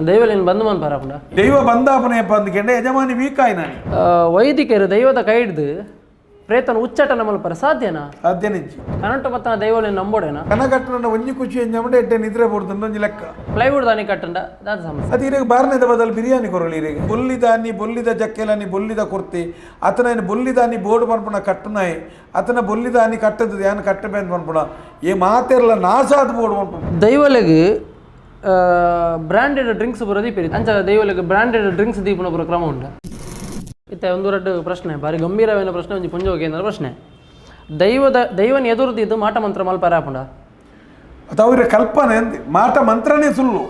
ದೈವಲಿನ ಬಂದು ಮನ್ ಪರಪುಂಡ ದೈವ ಬಂದಾಪನೆ ಬಂದ್ಕೆಂಡೆ ಯಜಮಾನಿ ವೀಕ್ ಆಯ್ನಾನಿ ವೈದಿಕರು ದೈವದ ಕೈ ಹಿಡ್ದು ಪ್ರೇತನ ಉಚ್ಚಟನ ಮಲ್ಪರ ಸಾಧ್ಯನಾ ಸಾಧ್ಯನಿಜ್ಜಿ ಕನಂಟು ಮತ್ತ ದೈವಲಿನ ನಂಬೋಡೇನಾ ಕನಕಟ್ಟನ ಒಂಜಿ ಖುಷಿ ಎಂಜಮಡೆ ಎಡ್ಡೆ ನಿದ್ರೆ ಬರ್ತಂದು ಒಂಜಿ ಲೆಕ್ಕ ಪ್ಲೈವುಡ್ ದಾನಿ ಕಟ್ಟಂಡ ದಾದ ಸಮಸ್ಯೆ ಅದು ಇರೆಗೆ ಬಾರ್ನೆದ ಬದಲು ಬಿರಿಯಾನಿ ಕೊರಲಿ ಇರೆಗೆ ಬೊಲ್ಲಿದಾನಿ ಬೊಲ್ಲಿದ ಜಕ್ಕೆಲಾನಿ ಬೊಲ್ಲಿದ ಕುರ್ತಿ ಅತನ ಬೊಲ್ಲಿದಾನಿ ಬೋರ್ಡ್ ಪನ್ಪುಣ ಕಟ್ಟನಾಯಿ ಅತನ ಬೊಲ್ಲಿದಾನಿ ಕಟ್ಟದ ಯಾನು ಕಟ್ಟಬೇನ್ ಪನ್ಪುಣ ಏ ಮಾತೆರ್ಲ ನಾಸಾದ ಬೋರ್ಡ್ ಪನ್ಪುಣ ದೈವಲಿಗೆ ಬ್ರಾಂಡೆಡ್ ಡ್ರಿಂಕ್ಸ್ ಬರೋದಿ ಪೇರಿ ಅಂಚ ದೈವಲಿಗೆ ಬ್ರಾಂಡೆಡ್ ಡ್ರಿಂಕ್ಸ್ ದೀಪನ ಬರೋ ಕ್ರಮ ಉಂಟ ಇತ್ತೆ ಒಂದು ಎರಡು ಪ್ರಶ್ನೆ ಭಾರಿ ಗಂಭೀರವಾದ ಪ್ರಶ್ನೆ ಒಂಜಿ ಪುಂಜ ಹೋಗಿ ಪ್ರಶ್ನೆ ದೈವನ ಎದುರುದಿದ್ದು ಮಾಟ ಮಂತ್ರ ಮಲ್ಪರ ಆಪುಂಡ ಅದು ಅವರ ಕಲ್ಪನೆ ಮಾಟ ಮಂತ್ರನೇ ಸುಳ್ಳು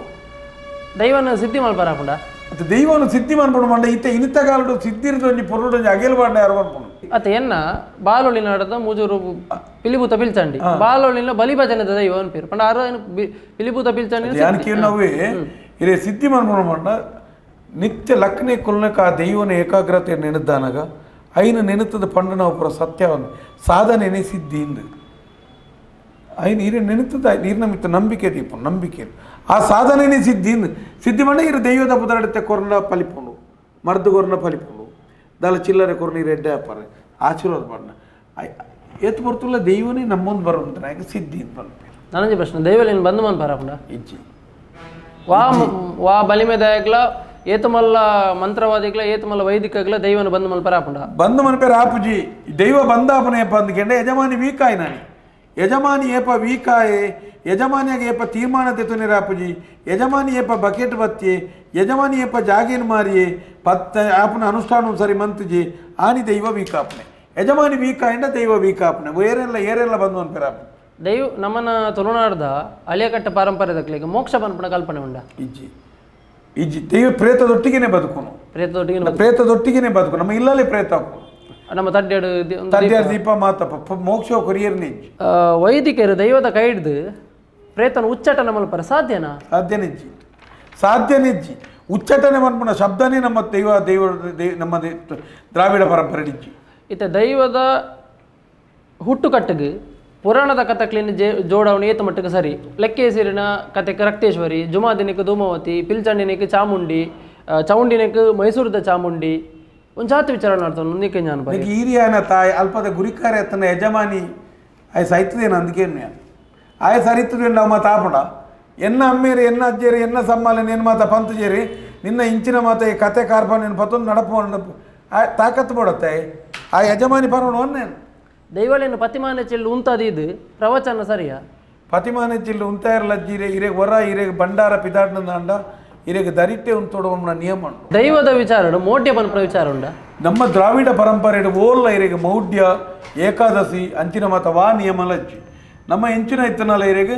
ದೈವನ ಸಿದ್ಧಿ ಮಲ್ಪರ ಆಪುಂಡ ಅದು ದೈವನು ಸಿದ್ಧಿ ಮನ್ಪುಣ ಮಂಡ ಇತ್ತೆ ಇನಿತಗಾಲಡು ಸಿದ್ಧಿರ್ದು ಒಂಜಿ ಪೊರುಡು ಅಗೇಲ್ ಬಾಂಡ ಯಾರು ಮನ್ಪುಣ ಅತ್ತ ಎನ್ನ ಬಾಲೊಳಿನ ಆಡದ ಮೂಜೂರು ಪಿಲಿಭೂತ ಪಿಲ್ಚಂಡಿ ಬಾಲೊಳಿನ ಬಲಿಭಜನದ ದೈವ ಅನ್ಪೇರು ಪಂಡ ಆರು ಪಿಲಿಭೂತ ಪಿಲ್ಚಂಡಿ ಯಾನಕ್ಕೆ ನಾವೇ ಇರೇ ಸಿದ್ಧಿ ಮನ್ಪುಣ ಮಂಡ ನಿತ್ಯ ಲಕ್ನೆ ಕೊಲ್ಲಕ ಆ ದೈವನ ಏಕಾಗ್ರತೆ ನೆನೆದಾನಾಗ ಐನ ನೆನೆತದ ಪಂಡನ ಒಬ್ಬರ ಸತ್ಯವನ್ನು ಸಾಧನೆನೇ ಸಿದ್ಧಿಂದು ಐನ ಇರೇ ನೆನೆತದ ನೀರಿನ ಮಿತ್ತ ನಂಬಿಕೆ ದೀಪ ನಂಬಿಕೆ ಆ ಸಾಧನೆನೇ ಸಿದ್ಧಿಂದು ಸಿದ್ಧಿ ಮಂಡ ಇರು ದೈವದ ಪುದರಡತೆ ಕೊರನ ಫಲಿಪುಂಡು ಮರ್ದು ಕೊರನ ಫಲಿಪುಂಡು ದಾಲ ಚಿಲ್ಲರೆ ಕೊರನಿ ರೆಡ್ಡೆ ಅಪ್ಪಾರೆ ಆಶೀರ್ವಾದ ಪಂಡ ಎತ್ತು ಬರ್ತಲ್ಲ ದೈವನೇ ನಮ್ಮೊಂದು ಬರುವಂತ ನಾಯಕ ಸಿದ್ಧಿ ಅಂತ ಬಂದ್ಪೇರು ನನಗೆ ಪ್ರಶ್ನೆ ದೈವಲಿನ ಬಂದು ಮನ್ ಪರಪುಂಡ ಇಜ್ಜಿ ವಾ ಬಲಿಮೆದಾಯಗ್ಲ ಏತಮಲ್ಲ ಮಂತ್ರವಾದಿಗ್ಲ ಏತಮಲ್ಲ ವೈದಿಕಗ್ಲ ದೈವನ ಬಂದು ಮಲ್ಪರ ಆಪುಂಡ ಬಂದು ಮನ್ಪೇರು ಆಪುಜಿ ದೈವ ಬಂದಾಪನೆ ಬಂದ್ಕೆಂಡೆ ಯಜಮಾನಿ ವೀಕಾಯ್ ನಾನಿ ಯಜಮಾನಿ ಏಪ ವೀಕಾಯೆ ಯಜಮಾನಿಯಾಗ ಏಪ ತೀರ್ಮಾನ ತೆತ್ತುನಿರ ಆಪುಜಿ ಯಜಮಾನಿ ಏಪ ಬಕೆಟ್ ಬತ್ತಿ ಯಜಮಾನಿ ಏಪ ಜಾಗೇನು ಮಾರಿಯೇ ಪತ್ತ ಆಪನ ಅನುಷ್ಠಾನ ಸರಿ ಮಂತುಜಿ ಆನಿ ದೈವ ವೀಕಾಪನೆ ಯಜಮಾನಿ ವೀಕಾಯಿಂದ ದೈವ ವೀಕಾಪನೆ ಏರೆಲ್ಲ ಬಂದು ಮನ್ಪೇರು ಆಪನೆ ದೈವ ನಮ್ಮನ ತುಳುನಾಡ್ದ ಅಳಿಯಕಟ್ಟ ಪಾರಂಪರ್ಯದಕ್ಲಿಗೆ ಮೋಕ್ಷ ಪನ್ಪುಣ ಕಲ್ಪನೆ ಉಂಡ ಇಜ್ಜಿ ದೈವ ಪ್ರೇತದೊಟ್ಟಿಗೆನೆ ಬದುಕುನು ಪ್ರೇತದೊಟ್ಟಿಗೆನೆ ಬದುಕು ನಮ್ಮ ಇಲ್ಲೇ ಪ್ರೇತ ನಮ್ಮ ತಡ್ಡೆಡು ದೀಪ ಮಾತಪ್ಪ ಮೋಕ್ಷ ಕೊರಿಯರ್ನಿ ವೈದಿಕರು ದೈವದ ಕೈ ಹಿಡ್ದು ಪ್ರೇತನ ಉಚ್ಚಟನ ಮಲ್ಪರ ಸಾಧ್ಯನಾ ಸಾಧ್ಯನಿಜ್ಜಿ ಉಚ್ಚಟನೆ ಮನ್ಪುಣ ಶಬ್ದನೇ ನಮ್ಮ ದೈವ ನಮ್ಮ ದ್ರಾವಿಡ ಪರಂಪರೆ ಇಜ್ಜಿ ಇತ್ತೆ ದೈವದ ಹುಟ್ಟುಕಟ್ಟಿಗೆ ಪುರಾಣದ ಕಥಕ್ಲಿನ ಜೋಡವಣೆ ಏತ ಮಟ್ಟಿಗೆ ಸರಿ ಲೆಕ್ಕೇಸಿರಿನ ಕಥೆಗೆ ರಕ್ತೇಶ್ವರಿ ಜುಮಾದಿನಕ್ಕೆ ಧೂಮವತಿ ಪಿಲ್ಚಂಡಿನಕ್ಕೆ ಚಾಮುಂಡಿ ಚೌಂಡಿನಕ್ಕೆ ಮೈಸೂರದ ಚಾಮುಂಡಿ ಒಂದು ಜಾತಿ ವಿಚಾರ ಮಾಡ್ತಾನೆ ಮುಂದಕ್ಕೆ ನಾನು ಬರೀ ಹಿರಿಯನ ತಾಯಿ ಅಲ್ಪದ ಗುರಿಕಾರೆ ತನ್ನ ಯಜಮಾನಿ ಆಯ್ ಸೈತದೇನು ಅಂದಕ್ಕೆ ಆಯ ಸರಿತದೆ ನಾವು ಮಾತು ಆಪುಡ ಎನ್ನ ಅಮ್ಮೇರಿ ಎನ್ನ ಅಜ್ಜೇರಿ ಎನ್ನ ಸಮ್ಮಾಲೆ ಏನು ಮಾತ ಪಂತಜೇರಿ ನಿನ್ನ ಇಂಚಿನ ಮಾತ ಈ ಕತೆ ಕಾರ್ಬಾನ್ ಪತ್ತೊಂದು ನಡಪು ತಾಕತ್ತು ಬಿಡತ್ತೆ ಆ ಯಜಮಾನಿ ಪರೋಣ ಒನ್ನೇನು ದೈವಲಿನ ಪತಿಮಾನ ಚಿಲ್ಲು ಉಂತದಿದ್ದು ಪ್ರವಚನ ಸರಿಯಾ ಪತಿಮಾನ ಚಿಲ್ಲು ಉಂತ ಇರಲಜ್ಜಿರೆ ಇರೆಗೆ ಹೊರ ಇರೆಗೆ ಭಂಡಾರ ಪಿದಾಡ್ನಂದ ಅಂಡ ಇರೆಗೆ ದರಿಟ್ಟೆ ಉಂತೋಡುವ ನಿಯಮ ದೈವದ ವಿಚಾರ ಮೌಢ್ಯ ಪನ್ಪನ ವಿಚಾರ ಉಂಡ ನಮ್ಮ ದ್ರಾವಿಡ ಪರಂಪರೆ ಓಲ್ಲ ಇರೆಗೆ ಮೌಢ್ಯ ಏಕಾದಶಿ ಅಂಚಿನ ಮತ ವಾ ನಿಯಮ ಲಜ್ಜಿ ನಮ್ಮ ಎಂಚಿನ ಇತ್ತನಲ್ಲ ಇರೆಗೆ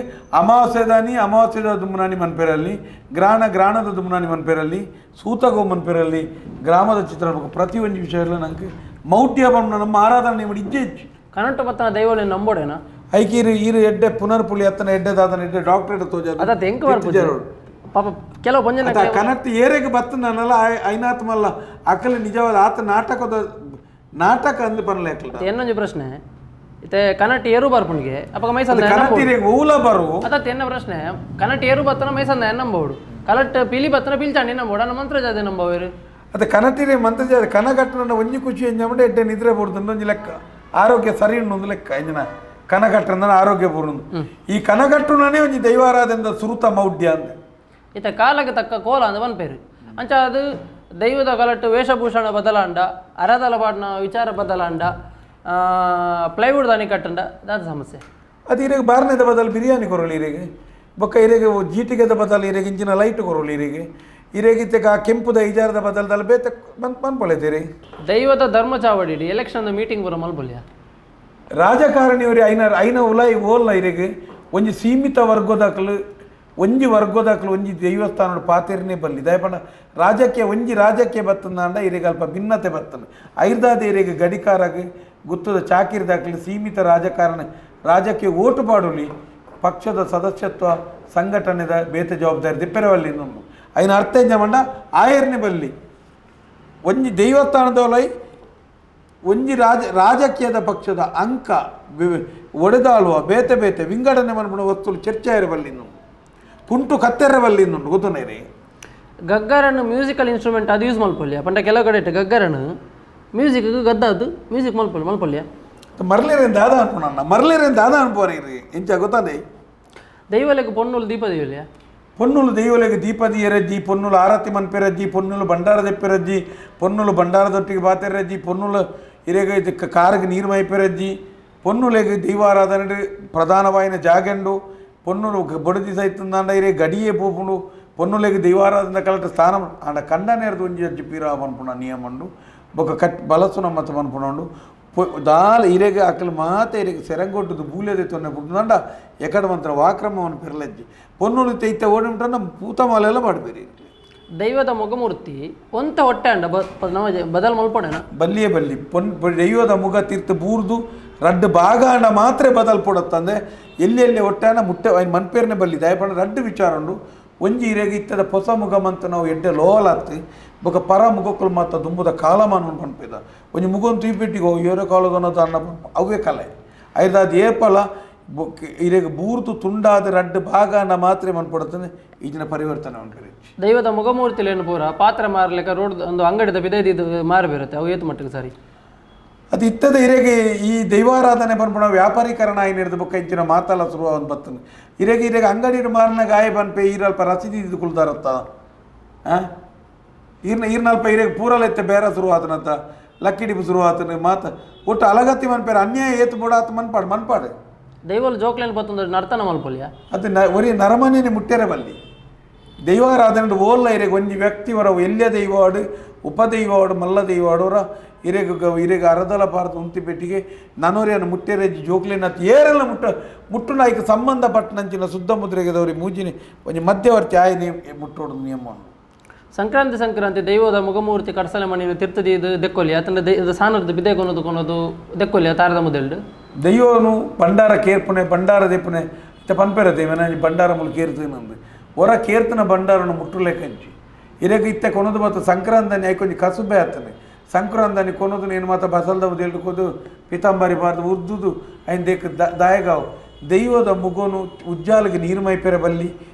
ಅಮಾವಾಸ್ಯದ ದುಮ್ನಾನಿ ಮನ್ಪೇರಲ್ಲಿ ಗ್ರಾಣದ ದುಮ್ನಾನಿ ಮನ್ಪೇರಲ್ಲಿ ಸೂತಗೋ ಮನ್ಪೇರಲ್ಲಿ ಗ್ರಾಮದ ಚಿತ್ರ ಪ್ರತಿಯೊಂದು ವಿಷಯ ಎಲ್ಲ ನಂಗೆ ಮೌಢ್ಯ ಬಂದು ನಮ್ಮ ಆರಾಧನೆ ಮಾಡಿ ಇಜ್ಜೆ ಹೆಚ್ಚು ಕನಂಟು ಮತ್ತ ದೈವಲಿನ ನಂಬೋಡೇನಾ ಐಕೀರು ಈರು ಎಡ್ಡೆ ಪುನರ್ಪುಲಿ ಅತ್ತನ ಎಡ್ಡೆದಾದನ ಎಡ್ಡೆ ಡಾಕ್ಟರೇಟ್ ತೋಜ ಅದ ಹೆಂಗೆ ಪಾಪ ಕೆಲವು ಬಂಜನ ಕನಟ್ಟು ಏರೆಗೆ ಬತ್ತ ನಾನಲ್ಲ ಐನಾತ್ ಮಲ್ಲ ಅಕ್ಕಲ್ಲಿ ನಿಜವಾದ ಆತ ನಾಟಕ ಅಂದು ಪನ್ಲೇಕಲ್ಲ ಏನೊಂದು ಪ್ರಶ್ನೆ ಇತ್ತೆ ಕನಟ್ ಏರು ಬರ್ಪುಣಿಗೆ ಅಪ್ಪ ಮೈಸಂದ ಕನಟ್ಟಿರೆ ಊಲ ಬರು ಅದತ್ತ ಎನ್ನ ಪ್ರಶ್ನೆ ಕನಟ್ ಏರು ಬತ್ತನ ಮೈಸಂದ ನಂಬೋಡು ಕಲಟ್ ಪಿಲಿ ಬತ್ತನ ಪಿಲ್ಚಾಂಡಿ ನಂಬೋಡು ಅನ್ನ ಮಂತ್ರ ಜಾದೆ ನಂಬೋವೇರು ಅದು ಕನಟಿರೆ ಮಂತ್ರ ಜಾದೆ ಕನಗಟ್ಟನ ಒಂಜಿ ಖುಷಿ ಎಂಜಮಡೆ ಎಡ್ಡೆ ನಿದ್ರೆ ಬರುದು ಒಂಜಿ ಲೆಕ್ಕ ಆರೋಗ್ಯ ಸರಿ ಉಂಡು ಲೆಕ್ಕ ಎಂಜಿನ ಕನಗಟ್ಟನ ಆರೋಗ್ಯ ಬರುದು ಈ ಕನಗಟ್ಟುನೇ ಒಂಜಿ ದೈವಾರಾಧನೆದ ಸುರುತ ಮೌಢ್ಯ ಅಂತ ಇತ್ತ ಕಾಲಕ್ಕೆ ತಕ್ಕ ಕೋಲ ಅಂದ ಬನ್ಪೇರು ಅಂಚ ಅದು ದೈವದ ಕಲಟ್ಟು ವೇಷಭೂಷಣ ಬದಲಾಂಡ ಅರದಲ ಪಾಡ್ನ ವಿಚಾರ ಬದಲಾಂಡ ಪ್ಲೈವುಡ್ ದಾನಿ ಕಟ್ಟಂಡ ದಾದ ಸಮಸ್ಯೆ ಅದು ಇರೆಗೆ ಬಾರ್ನೆದ ಬದಲು ಬಿರಿಯಾನಿ ಕೊರಲಿ ಇರೆಗೆ ಬೊಕ್ಕ ಇರೆಗೆ ಜೀಟಿಗೆದ ಬದಲು ಇರೆಗೆ ಇಂಚಿನ ಲೈಟ್ ಕೊರಲಿ ಇರೆಗೆ ಆ ಕೆಂಪುದ ಇಜಾರದ ಬದಲದಲ್ಲಿ ಬೇತ ಬಂದ್ಪೊಳೆತೀರಿ ದೈವದ ಧರ್ಮ ಚಾವಡಿ ಎಲೆಕ್ಷನ್ ಮೀಟಿಂಗ್ ಬರೋ ಮಲ್ಬಲ್ಯ ರಾಜಕಾರಣಿಯವ್ರಿ ಐನ ಉಲಾಯಿ ಓಲ್ಲ ಇರೆಗೆ ಒಂಜಿ ಸೀಮಿತ ವರ್ಗದಾಕಲು ಒಂಜಿ ದೇವಸ್ಥಾನದ ಪಾತೆರನೇ ಬಲ್ಲಿ ದಯಪಂಡ ರಾಜಕೀಯ ಬತ್ತಂದ ಇರೆಗೆ ಅಲ್ಪ ಭಿನ್ನತೆ ಬರ್ತದೆ ಐರ್ದಾದ ಇರೆಗೆ ಗಡಿಕಾರಾಗಿ ಗುತ್ತದ ಚಾಕಿರಿದಾಕಲಿ ಸೀಮಿತ ರಾಜಕೀಯ ಓಟು ಪಾಡುಲಿ ಪಕ್ಷದ ಸದಸ್ಯತ್ವ ಸಂಘಟನೆದ ಬೇತೆ ಜವಾಬ್ದಾರಿ ದಿಪ್ಪೆರವಲ್ಲಿ ಇನ್ನೊಂದು ಐನ ಅರ್ಥ ಎಂಜಮಂಡ ಆಯರ್ನೆ ಬಲ್ಲಿ ಒಂಜಿ ದೇವಸ್ಥಾನದವಲೈ ಒಂಜಿ ರಾಜಕೀಯದ ಪಕ್ಷದ ಅಂಕ ಒಡೆದಾಳುವ ಬೇತೆ ವಿಂಗಡಣೆ ಮಾಡ್ಬಿಡೋ ವಸ್ತುಲು ಚರ್ಚೆ ಇರಬಲ್ಲಿನ್ನು ಕುಂಟು ಕತ್ತೆರಬಲ್ಲಿನ್ನು ಗೊತ್ತನೇರಿ ಗಗ್ಗರನ್ನು ಮ್ಯೂಸಿಕಲ್ ಇನ್ಸ್ಟ್ರೂಮೆಂಟ್ ಅದು ಯೂಸ್ ಮಲ್ಪೊಲ್ಯ ಪಂಡ ಕೆಲವು ಕಡೆ ಇಟ್ಟು ಗಗ್ಗರನ್ನು ಮ್ಯೂಸಿಕ್ ಗದ್ದದು ಮ್ಯೂಸಿಕ್ ಮಲ್ಪೊಲ್ಯ ಮರ್ಲೇರೇನು ದಾದ ಅನ್ಪೋಣ ಮರ್ಲೇರೇನು ದಾದ ಅನ್ಪೋರಿ ಎಂಚ ಗೊತ್ತಾದೆ ದೈವಲೆಗೆ ಪೊನ್ನುಲು ದೀಪ ದೈವಲ್ಯ పొన్నులు దెయ్యలేక దీపదీయరజ్జి పొన్నులు ఆరతి మన్పెరజ్జి పొన్నులు బండార తెప్పెరజ్జి పొన్నులు బండార దొట్టికి బాతెరజ్జి పొన్నులు ఇరేగ కారుకి నీరు మైపెరజ్జి పొన్నులేక దైవారాధన ప్రధానమైన జాగండు పొన్నులు బొడిది సైతుందండ ఇరే గడియే పోపుడు పొన్నులేక దైవారాధన కలట స్థానం అండ కండ నేరదు ఉంచి పీరా అనుకున్న నియమండు ఒక బలసున మతం అనుకున్నాడు దాని ఇరేగ అక్కలు మాత ఇరేగ సెరంగొట్టుದು బూలేది తొన్న పుట్టిందంట ఎక్కడ మంత్ర వాక్రమం అని పిరలజ్జి పొన్నులు తెయితే ఓడి ఉంటున్న పూతమాಲೆಲ್ಲ ಮಾಡಬೇಡಿ ದೈವದ ಮುಖಮೂರ್ತಿ ಒಂತ ಹೊಟ್ಟೆ ಅಂಡ ಬದಲ್ ಮಲ್ಪೊಡೆನ ಬಲ್ಲಿಯೇ ಬಲ್ಲಿ ದೈವದ ಮುಖ ತೀರ್ಥ ಬೂರ್ದು ರಡ್ಡು ಭಾಗ ಅಂಡ ಮಾತ್ರ ಬದಲ್ ಪೊಡತ್ತಂದೆ ಎಲ್ಲಿ ಹೊಟ್ಟೆನ ಮುಟ್ಟೆ ఆయన ಮನ್ಪೇರ್ನೆ ಬಲ್ಲಿ ದಯಪಡ ರಡ್ಡು ವಿಚಾರ ಉಂಡು ಒಂಜಿ ಇರೇಗ ಇತ್ತದ ಹೊಸ ಮುಖಮಂತ ನಾವು ಎಡ್ಡೆ ಲೋಲಾತ್ ఒక పర ముగొక్కలు మాత్రం దుమ్ముద కాలమాను పనిపేద కొంచెం ముఖం తీపెట్టిగో ఏరో కాలదన్నది అన్న అవే కలే అయితే అది ఏపల ఇరేగ బూర్ತು ತುಂಡಾದ ರಡ್ಡು ಭಾಗ ಅನ್ನ ಮಾತ್ರ ಮನ್ಪಡುತ್ತದೆ ಈಗಿನ ಪರಿವರ್ತನೆ ಉಂಟು ದೈವದ ಮುಖಮೂರ್ತಿಲೇನು ಪೂರ ಪಾತ್ರ ಮಾರ್ಲಿಕ್ಕೆ ರೋಡ್ ಒಂದು ಅಂಗಡಿದ ಬಿದೈದು ಮಾರಬೇರುತ್ತೆ ಅವು ಏತು ಮಟ್ಟಿಗೆ ಸರಿ ಅದು ಇತ್ತದ ಇರೇಗೆ ಈ ದೈವಾರಾಧನೆ ಬಂದ್ಬಿಡ ವ್ಯಾಪಾರೀಕರಣ ಏನಿರ್ದು ಬೊಕ್ಕ ಇಂಚಿನ ಮಾತಲ್ಲ ಶುರು ಒಂದು ಬರ್ತದೆ ಇರೇಗೆ ಅಂಗಡಿ ಮಾರನ ಗಾಯ ಬನ್ಪೆ ಈರಲ್ಪ ರಸೀದಿ ಇದ್ದುಕೊಳ್ತಾರತ್ತ ಈರ್ನಲ್ಪ ಇರೇಗ ಪೂರಲೆತ್ತ ಬೇರೆ ಶುರು ಆತನಂತ ಲಕ್ಕಿಡಿಪು ಶುರು ಆತನ ಮಾತ ಒಟ್ಟು ಅಲಗತ್ತಿ ಮನ್ಪೇರ ಅನ್ಯಾಯ ಏತು ಬೋಡ ಆತ ಮನ್ಪಾಡು ದೈವಲ್ ಜೋಕ್ಲೇನು ಬತ್ತೊಂದು ನರ್ತನ ಮಲ್ಪೊಲ್ಯ ಅದು ಒರಿ ನರಮನೇನೆ ಮುಟ್ಟೆರೆ ಬಲ್ಲಿ ದೈವಾರಾಧನೆ ಓಲ್ಲ ಇರೇಗ ಒಂಜಿ ವ್ಯಕ್ತಿ ವರ ಎಲ್ಯ ದೈವಾಡು ಉಪದೈವಾಡು ಮಲ್ಲ ದೈವಾಡೋರ ಇರೇಗ ಅರದಲ ಪಾರ್ದು ಉಂತಿ ಪೆಟ್ಟಿಗೆ ನನೋರಿಯನ್ನು ಮುಟ್ಟೆರೆಜ್ಜಿ ಜೋಕ್ಲೇನ ಏರೆಲ್ಲ ಮುಟ್ಟು ನಾಯ್ಕ ಸಂಬಂಧಪಟ್ಟನಂಚಿನ ಶುದ್ಧ ಮುದ್ರೆಗೆದವ್ರಿಗೆ ಮೂಜಿನಿ ಒಂಜಿ ಮಧ್ಯವರ್ತಿ ಆಯ್ನೆ ಮುಟ್ಟೋಡು ನಿಯಮ ಸಂಕ್ರಾಂತಿ ದೈವದ ಮುಖಮೂರ್ತಿ ಕಡಸಲೆ ಮಣ್ಣಿನ ತೀರ್ಥದಿ ಇದು ದೆಕ್ಕೊಲಿ ಆತನ ಸಾನದ ಬಿದೆ ಕೊನೋದು ದೆಕ್ಕೊಲಿ ತಾರದ ಮುದೆಲ್ಡು ದೈವನು ಬಂಡಾರ ಕೇರ್ಪುನೆ ಬಂಡಾರ ದೆಪ್ಪುನೆ ಇತ್ತ ಪನ್ಪೆರ ದೇವನ ಬಂಡಾರ ಮುಲ್ ಕೇರ್ತನಂದು ಹೊರ ಕೇರ್ತನ ಬಂಡಾರನು ಮುಟ್ಟುಲೆ ಕಂಚಿ ಇರೇಗ ಇತ್ತ ಕೊನದು ಮತ್ತು ಸಂಕ್ರಾಂತನಿ ಆಯ್ಕೊಂಜಿ ಕಸುಬೆ ಆತನೆ ಸಂಕ್ರಾಂತನಿ ಕೊನದು ಏನು ಮಾತ ಬಸಲ್ದ ದೇಳ್ಕೋದು ಪಿತಾಂಬರಿ ಬಾರ್ದು ಉರ್ದುದು ఆయన దాయగావు దైవದ ಮುಗೋನು ಉಜ್ಜಾಲಿಗೆ ನೀರು ಮೈಪೆರೆ ಬಲ್ಲಿ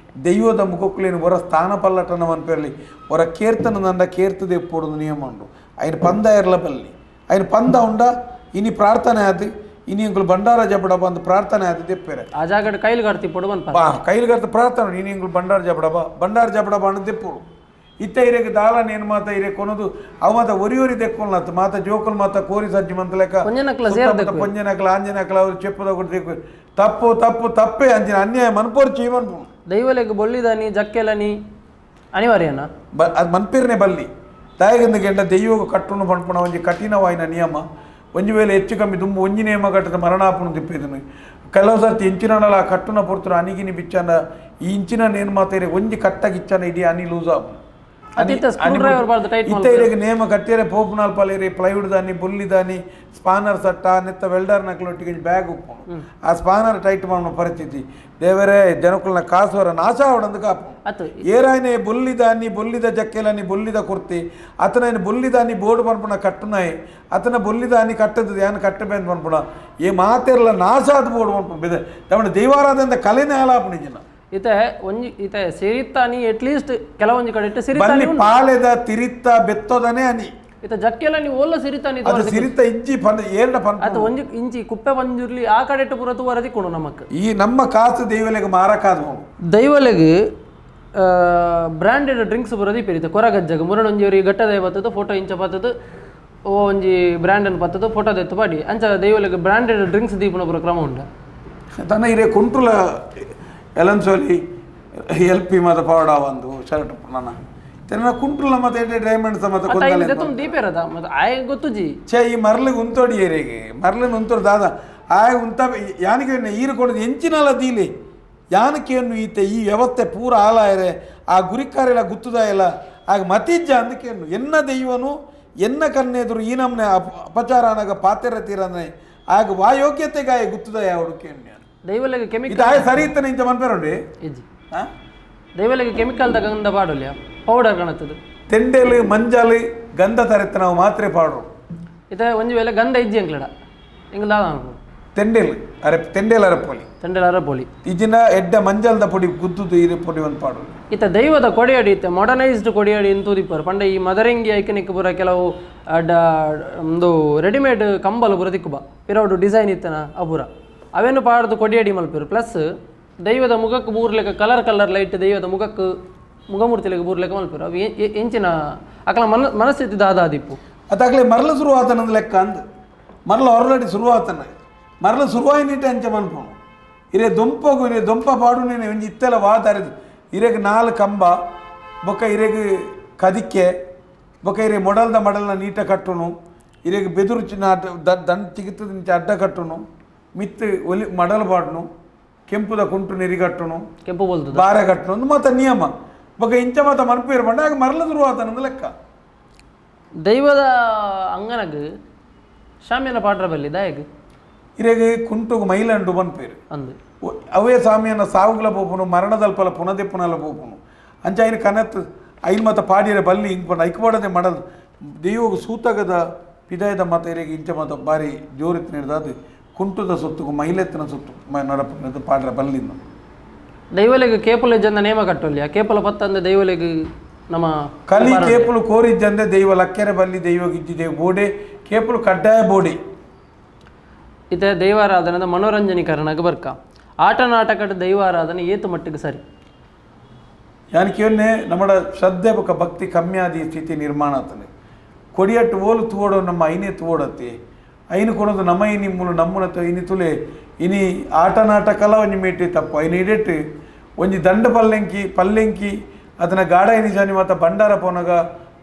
ದೈವದ ಮುಖಕ್ಕಲೇನು ಹೊರ ಸ್ಥಾನ ಪಲ್ಲಟನ ಅನ್ಪೇರಲಿ ಹೊರ ಕೇರ್ತನ ನಂಡ ಕೇರ್ತದೆ ಎಪ್ಪೋಡು ನಿಯಮ ಉಂಡು ఆయన పంద ఎర్ల బల్లి ఆయన పంద ఉండ ఇని ప్రార్థన అది ఇని ఇంకులు బండార జపడబా అంత ప్రార్థన అది తెప్పారు ఆ జాగడ కైలు కడితే పొడవన్ బా కైలు కడితే ప్రార్థన ఇని ఇంకులు బండార జపడబా అని తెప్పుడు ಇತ್ತ ಇರೇಗ ದಾಳ ನೇನು ಮಾತ ಇರೇ ಕೊನದು ಅವ ಮಾತ ಒರಿ ದೆಕ್ಕೊಳ್ಲತ್ತ ಮಾತ ಜೋಕುಲ್ ಮಾತ ಕೋರಿ ಸಜ್ಜಿ ಮಂತಲೆಕ್ಕ ಪೊಂಜನಕ್ಲ ಆಂಜನಕ್ಲ ಅವ್ರು ಚೆಪ್ಪದ ಕೊಟ್ಟು ತಪ್ಪೇ ಅಂಜಿನ ಅನ್ಯಾಯ ಮನ್ಪೋರ್ ಚೀವನ್ ದೈವಲೆಗ್ ಬೊಳ್ಳಿದಾನಿ ಜಕ್ಕೆಲನಿ ಅನಿವಾರ್ಯನ ಅದು ಮನ್ಪೇರ್ನೆ ಬಲ್ಲಿ ದಾಯಗಿಂದ ಗೆಂಡ ದೈವಗ ಕಟ್ಟುನು ಪನ್ಪುಣ ಒಂಜಿ ಕಠಿಣವಾಯಿನ ನಿಯಮ ಒಂಜಿ ವೇಳೆ ಹೆಚ್ಚು ಕಮ್ಮಿ ತುಂಬ ಒಂಜಿ ನೇಮ ಕಟ್ಟದ ಮರಣಾಪುನು ತಿಪ್ಪಿದನು ಕೆಲವು ಸರ್ತಿ ಇಂಚಿನಲ್ಲ ಆ ಕಟ್ಟುನ ಪೊರ್ತರು ಅನಿಗಿನಿ ಬಿಚ್ಚನ ಈ ಇಂಚಿನ ನೇನು ಮಾತ ಒಂಜಿ ಕಟ್ಟಾಗಿಚ್ಚನ ಇಡೀ ಅನಿ ಲೂಸ್ ಆಪು ಇತ್ತ ನೇಮ ಕಟ್ಟಿರೆ ಪೋಪುನಾಲ್ ಪಲೇರಿ ಪ್ಲೈವುಡ್ ದಾನಿ ಬುಲ್ಲಿ ದಾನಿ ಸ್ಪಾನರ್ ಸಟ್ಟ ನೆತ್ತ ವೆಲ್ಡರ್ ನಕ್ಲೊಟ್ಟಿಗೆ ಬ್ಯಾಗ್ ಉಪ್ಪು ಆ ಸ್ಪಾನರ್ ಟೈಟ್ ಮಾಡೋ ಪರಿಸ್ಥಿತಿ ದೇವರೇ ಜನಕ್ಕಳನ್ನ ಕಾಸುವರ ನಾಶ ಅವಡಂದು ಕಾಪು ಏರಾಯ್ನೆ ಬೊಲ್ಲಿದ ಜಕ್ಕೆಲನಿ ಬೊಲ್ಲಿದ ಕುರ್ತಿ ಅತನ ಬೊಲ್ಲಿದಾನಿ ಬೋರ್ಡ್ ಪನ್ಪುಣ ಕಟ್ಟುನಾಯಿ ಅತನ ಬೊಲ್ಲಿದಾನಿ ಕಟ್ಟದ ಯಾನು ಕಟ್ಟಬೇಂದು ಪನ್ಪುಣ ಏ ಮಾತೆರ್ಲ ನಾಶ ಆದ ಬೋರ್ಡ್ ಪನ್ಪುಣ ಬಿದೆ ತಮ್ಮ ದೈವಾರಾಧನೆ ಕಲೆನೇ ಹಾಳಾಪು ನಿಜನ ಈತ ಸಿರಿತ್ತಾನಿ ಅಟ್ಲೀಸ್ಟ್ ಕೆಲವೊಂದು ಕಡೆ ಇಟ್ಟು ಸಿರಿತಾನಿ ಪಾಲೆದ ತಿರಿತ್ತ ಬೆತ್ತೋದನೆ ಅನಿ ಈತ ಜಕ್ಕೆಲ್ಲ ನೀವು ಓಲ್ಲ ಸಿರಿತಾನಿ ಸಿರಿತ ಇಂಚಿ ಏರ್ಡ ಪನ್ ಅದು ಒಂಜಿ ಇಂಚಿ ಕುಪ್ಪೆ ಪಂಜುರ್ಲಿ ಆ ಕಡೆ ಇಟ್ಟು ಪುರತು ವರದಿ ಕೊಡು ನಮಕ್ ಈ ನಮ್ಮ ಕಾಸು ದೈವಲೆಗೆ ಮಾರಕಾದ ದೈವಲೆಗೆ ಬ್ರಾಂಡೆಡ್ ಡ್ರಿಂಕ್ಸ್ ಬರೋದಿ ಪೇರಿತ ಕೊರಗಜ್ಜಗ ಮುರಣೊಂಜಿಯವರಿಗೆ ಗಟ್ಟದ ಬತ್ತದು ಫೋಟೋ ಇಂಚ ಬತ್ತದು ಓ ಒಂಜಿ ಬ್ರ್ಯಾಂಡ್ ಅನ್ನು ಬತ್ತದು ಫೋಟೋ ದೆತ್ತು ಪಾಡಿ ಅಂಚ ದೈವಲೆಗೆ ಬ್ರಾಂಡೆಡ್ ಡ್ರಿಂಕ್ಸ್ ದೀಪನ ಬರೋ ಕ್ರಮ ಉಂಡ ತನ್ನ ಇರೇ ಕುಂಟ್ರುಲ ಎಲನ್ಸೋಲಿ ಎಲ್ಪಿ ಮತ ಪೌಡ ಒಂದು ಶರ್ಟ್ ನನ್ನ ತೆನ ಕುಂಟ್ರುಲ ಮತ್ತೆ ಡೈಮಂಡ್ಸ್ ಮತ್ತೆ ದೀಪೇರದ ಮತ್ತೆ ಆಯ ಗೊತ್ತುಜಿ ಛೇ ಈ ಮರ್ಲಿಗೆ ಉಂತೋಡಿ ಏರಿಗೆ ಮರ್ಲಿನ ಉಂತೋಡಿ ದಾದ ಆಯ ಉಂತ ಯಾನಿಗೆ ಈರು ಕೊಡೋದು ಎಂಚಿನಲ್ಲ ದೀಲಿ ಯಾನಕ್ಕೇನು ಈತೆ ಈ ವ್ಯವಸ್ಥೆ ಪೂರ ಹಾಲಾಯರೆ ಆ ಗುರಿಕಾರೆಲ್ಲ ಗುತ್ತುದ ಇಲ್ಲ ಆಗ ಮತಿಜ್ಜ ಅಂದಕ್ಕೇನು ಎನ್ನ ದೈವನು ಎನ್ನ ಕನ್ನೆದುರು ಈ ನಮ್ಮನೆ ಅಪಚಾರ ಅನಾಗ ಪಾತೆರ ತೀರನೆ ಆಗ ವಾಯೋಗ್ಯತೆಗಾಯ ಗುತ್ತುದ ಯಾವಡಕ್ಕೇನು ದೈವಲೆಗೆ ಕೆಮಿಕಲ್ ಸರಿ ಇತ್ತಾನೆ ಇಂಚ ಮನ್ಪೇರೋಡಿ ಇಜ್ಜಿ ದೈವಲೆಗೆ ಕೆಮಿಕಲ್ ಗಂಧ ಪಾಡೋಲ್ಯ ಪೌಡರ್ ಕಾಣುತ್ತದೆ ತೆಂಡೆಲು ಮಂಜಲು ಗಂಧ ತರೆತ್ತ ನಾವು ಮಾತ್ರೆ ಪಾಡ್ರು ಇತ ಒಂಜಿ ವೇಳೆ ಗಂಧ ಇಜ್ಜಿ ಅಂಕ್ಲಡ ಇಂಗ್ಲ ತೆಂಡೆಲ್ ತೆಂಡೆಲ್ ಅರಪೊಲಿ ತಂಡೆಲಾರ ಇಜಿನ ಎಡ್ಡ ಮಂಜಲ್ದ ಪೊಡಿ ಗುದ್ದುದು ಇದು ಪೊಡಿ ಒಂದು ಪಾಡು ಇತ್ತ ದೈವದ ಕೊಡಿಯಡಿ ಇತ್ತ ಮಾಡರ್ನೈಸ್ಡ್ ಕೊಡಿಯಡಿ ಇಂತೂದಿಪ್ಪರು ಪಂಡ ಈ ಮದರಂಗಿ ಐಕನಿಕ್ ಪೂರ ಕೆಲವು ಒಂದು ರೆಡಿಮೇಡ್ ಕಂಬಲು ಪೂರ ದಿಕ್ಕುಬ ಪಿರೌಡು ಡಿಸೈನ್ ಇತ್ತನ ಅಪೂರ ಅವೇನು ಪಾಡ್ದು ಕೊಡಿಯಡಿ ಮಲ್ಪಿರು ಪ್ಲಸ್ ದೈವದ ಮುಖಕ್ಕೆ ಬೂರ್ಲೆಕ್ಕ ಕಲರ್ ಲೈಟ್ ದೈವದ ಮುಖಕ್ಕೆ ಮುಖಮೂರ್ತಿಲೆಕ್ಕ ಬೂರ್ಲೆಕ್ಕ ಮಲ್ಪಿರು ಅವು ಎಂಚಿನ ಅಕಲ ಮನಸ್ಥಿತಿ ದಾದಾದಿಪ್ಪು ಅದಾಗಲೇ ಮರಳು ಶುರುವಾತನಂದು ಲೆಕ್ಕ ಅಂದು ಮರಳು ಆಲ್ರೆಡಿ ಶುರುವಾತನ ಮರಳು ಶುರುವಾಯಿನಿಟ್ಟು ಅಂಚ ಮನ್ಪೋನು ಇರೇ ದೊಂಪಗು ಇರೇ ದೊಂಪ ಪಾಡು ನೀನು ಒಂಜಿ ಇತ್ತೆಲ್ಲ ವಾತಾರಿದು ಇರೇಗ 4 ಕಂಬ ಬೊಕ್ಕ ಇರೇಗ ಕದಿಕ್ಕೆ ಬೊಕ್ಕ ಇರೇ ಮೊಡಲ್ನ ನೀಟ ಕಟ್ಟುನು ಇರೇಗ ಬೆದುರು ಚಿನ್ನ ದಂಡ ಚಿಗಿತದ ನಿಂಚೆ ಅಡ್ಡ ಕಟ್ಟುನು ಮಿತ್ತು ಒಲಿ ಮಡಲು ಪಾಡ್ನು ಕೆಂಪುದ ಕುಂಟು ನೆರಿಗಟ್ಟುನು ಕೆಂಪು ಬೋಲ್ದು ಬಾರೆ ಕಟ್ಟುನು ಒಂದು ಮಾತ ನಿಯಮ ಬೊಕ್ಕ ಇಂಚ ಮಾತ ಮನ್ಪೇರು ಬಂಡ ಆಗ ಮರಳು ಶುರುವಾತನಂದು ಲೆಕ್ಕ ದೈವದ ಅಂಗನಗ್ ಶಾಮಿಯನ ಪಾಟ್ರ ಬಲ್ಲಿ ದಾಯಗ್ ಇರೇಗ ಕುಂಟುಗು ಮೈಲಂಡು ಬನ್ಪೇರು ಅಂದು ಅವೇ ಸ್ವಾಮಿಯನ್ನ ಸಾವುಗಳ ಪೋಪುನು ಮರಣದಲ್ಪಲ ಪುನದೆಪ್ಪುನಲ್ಲ ಪೋಪುನು ಅಂಚ ಐನ ಕನತ್ ಐನ್ ಮತ ಪಾಡಿಯರ ಬಲ್ಲಿ ಹಿಂಗೆ ಬಂದು ಐಕ್ಬಾಡದೆ ಮಾಡದು ದೈವಗ ಸೂತಗದ ಪಿದಾಯದ ಮತ ಇರೇಗ ಇಂಚ ಮತ ಬಾರಿ ಜೋರಿತ್ತು ನೀಡಿದ ಕುಂಟುದ ಸುತ್ತುಗು ಮೈಲೆತ್ತಿನ ಸುತ್ತು ನಡಪ ಪಾಡ್ರ ಬಲ್ಲಿಂದ ದೈವಲೆಗ್ ಕೇಪುಲ ಜನ ನೇಮ ಕಟ್ಟೊಲ್ಲಿ ಆ ಕೇಪಲ ಪತ್ತಂದ ದೈವಲೆಗ್ ನಮ್ಮ ಕಲಿ ಕೇಪುಲು ಕೋರಿಜ್ಜಂದೆ ದೈವ ಲಕ್ಕೆರೆ ಬಲ್ಲಿ ದೈವ ಇದ್ದಿದೆ ಬೋಡೆ ಕೇಪುಲು ಕಡ್ಡಾಯ ಬೋಡೆ ಇತ ದೈವಾರಾಧನದ ಮನೋರಂಜನೀಕರಣಕ್ಕೆ ಬರ್ಕ ಆಟ ನಾಟಕದ ದೈವಾರಾಧನೆ ಏತು ಮಟ್ಟಿಗೆ ಸರಿ ಯಾನಿಕೆ ನಮ್ಮ ಶ್ರದ್ಧೆ ಬೊಕ್ಕ ಭಕ್ತಿ ಕಮ್ಮಿ ಆದ ಸ್ಥಿತಿ ನಿರ್ಮಾಣ ಆತನೆ ಕೊಡಿಯಟ್ಟು ಓಲು ತೂಡೋ ನಮ್ಮ ಐನೇ ತೂಡತ್ತೆ ಐನು ಕೊಡೋದು ನಮ್ಮ ಐನಿ ಮೂಲು ನಮ್ಮನ ಇನಿ ತುಲೆ ಇನಿ ಆಟ ನಾಟಕಲ್ಲ ಒಂಜಿ ಮೇಟಿ ತಪ್ಪು ಐನು ಇಡೆಟ್ಟು ಒಂಜಿ ದಂಡ ಪಲ್ಲೆಂಕಿ ಅದನ್ನ ಗಾಢ ಎನಿಜಾನಿ ಮತ್ತು ಬಂಡಾರ ಪೋನಾಗ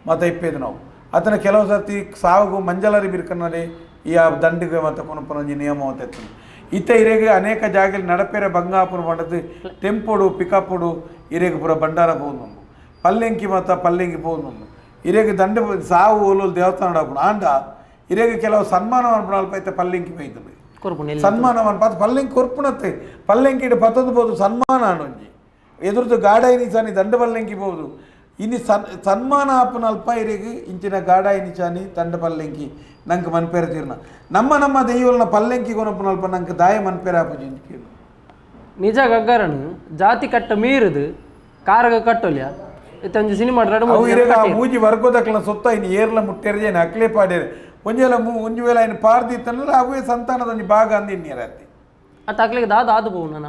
ಮತ ಇಪ್ಪೇದು ನಾವು ಅದನ್ನ ಕೆಲವು ಸರ್ತಿ ಸಾವುಗು ಮಂಜಲರಿ ಬಿರ್ಕನಲ್ಲಿ ಈ ಆ ದಂಡಿಗೆ ಮತ್ತು ಪುನಃ ನಿಯಮ ಅಂತ ಇತ್ತ ಇರೇಗೆ ಅನೇಕ ಜಾಗದಲ್ಲಿ ನಡಪೇರೆ ಬಂಗಾಪುರ ಮಾಡೋದು ಟೆಂಪೋಡು ಪಿಕಪ್ಪುಡು ಇರೇಗೆ ಪೂರ ಬಂಡಾರ ಪೋದು ಪಲ್ಲೆಂಕಿ ಮತ್ತು ಪಲ್ಲೆಂಕಿ ಪೋದು ಇರೇಗೆ ದಂಡ ಸಾವು ಓಲು ದೇವಸ್ಥಾನ ಹಾಕೊಂಡು ಆಂಡ ಇರೇಗೆ ಕೆಲವು ಸನ್ಮಾನ ಮಾಡ್ಬಿಡಲ್ಪೈತೆ ಪಲ್ಲೆಂಕಿ ಬೈತದೆ ಸನ್ಮಾನ ಮಾಡ್ಪಾತ ಪಲ್ಲೆಂಕಿ ಕೊರ್ಪುಣತ್ತೆ ಪಲ್ಲೆಂಕಿ ಪತ್ತೊಂದು ಬೋದು ಸನ್ಮಾನ ಅನ್ನೊಂಜಿ ಎದುರ್ದು ಗಾಢ ಎನಿಸಾನಿ ದಂಡ ಪಲ್ಲೆಂಕಿ ಬೋದು ಇನ್ನು ಸನ್ಮಾನ ಆಪನಲ್ಪ ಇರೇಗೆ ಇಂಚಿನ ಗಾಢ ಎನಿಸಾನಿ ದಂಡ ಪಲ್ಲೆಂಕಿ ನಂಗೆ ಮನ್ಪೇರ ತೀರ್ನ ನಮ್ಮ ದೈವಲ್ನ ಪಲ್ಲೆಂಕಿ ಕೊನಪ್ಪನಲ್ಪ ನಂಗೆ ದಾಯ ಮನ್ಪೇರ ಆಪಜಿ ನಿಜ ಗಗ್ಗರನು ಜಾತಿ ಕಟ್ಟ ಮೀರುದು ಕಾರ್ಗ ಕಟ್ಟೊಲ್ಯ ಇತ್ತಂಜಿ ಸಿನಿಮಾ ಮೂಜಿ ವರ್ಗೋದಕ್ಲ ಸೊತ್ತ ಇನ್ನು ಏರ್ಲ ಮುಟ್ಟೆರಜೇನು ಅಕ್ಲೇ ಪಾಡ್ಯಾರೆ ಒಂಜಿ ವೇಳೆ ఆయన ಪಾರ್ದಿತ್ತಂದ್ರೆ ಅವೇ ಸಂತಾನದ ಭಾಗ ಅಂದಿನ್ಯರಾತಿ ಅತ್ತ ಅಕ್ಲಿಗೆ ದಾದು ಬೋವು ನನ್ನ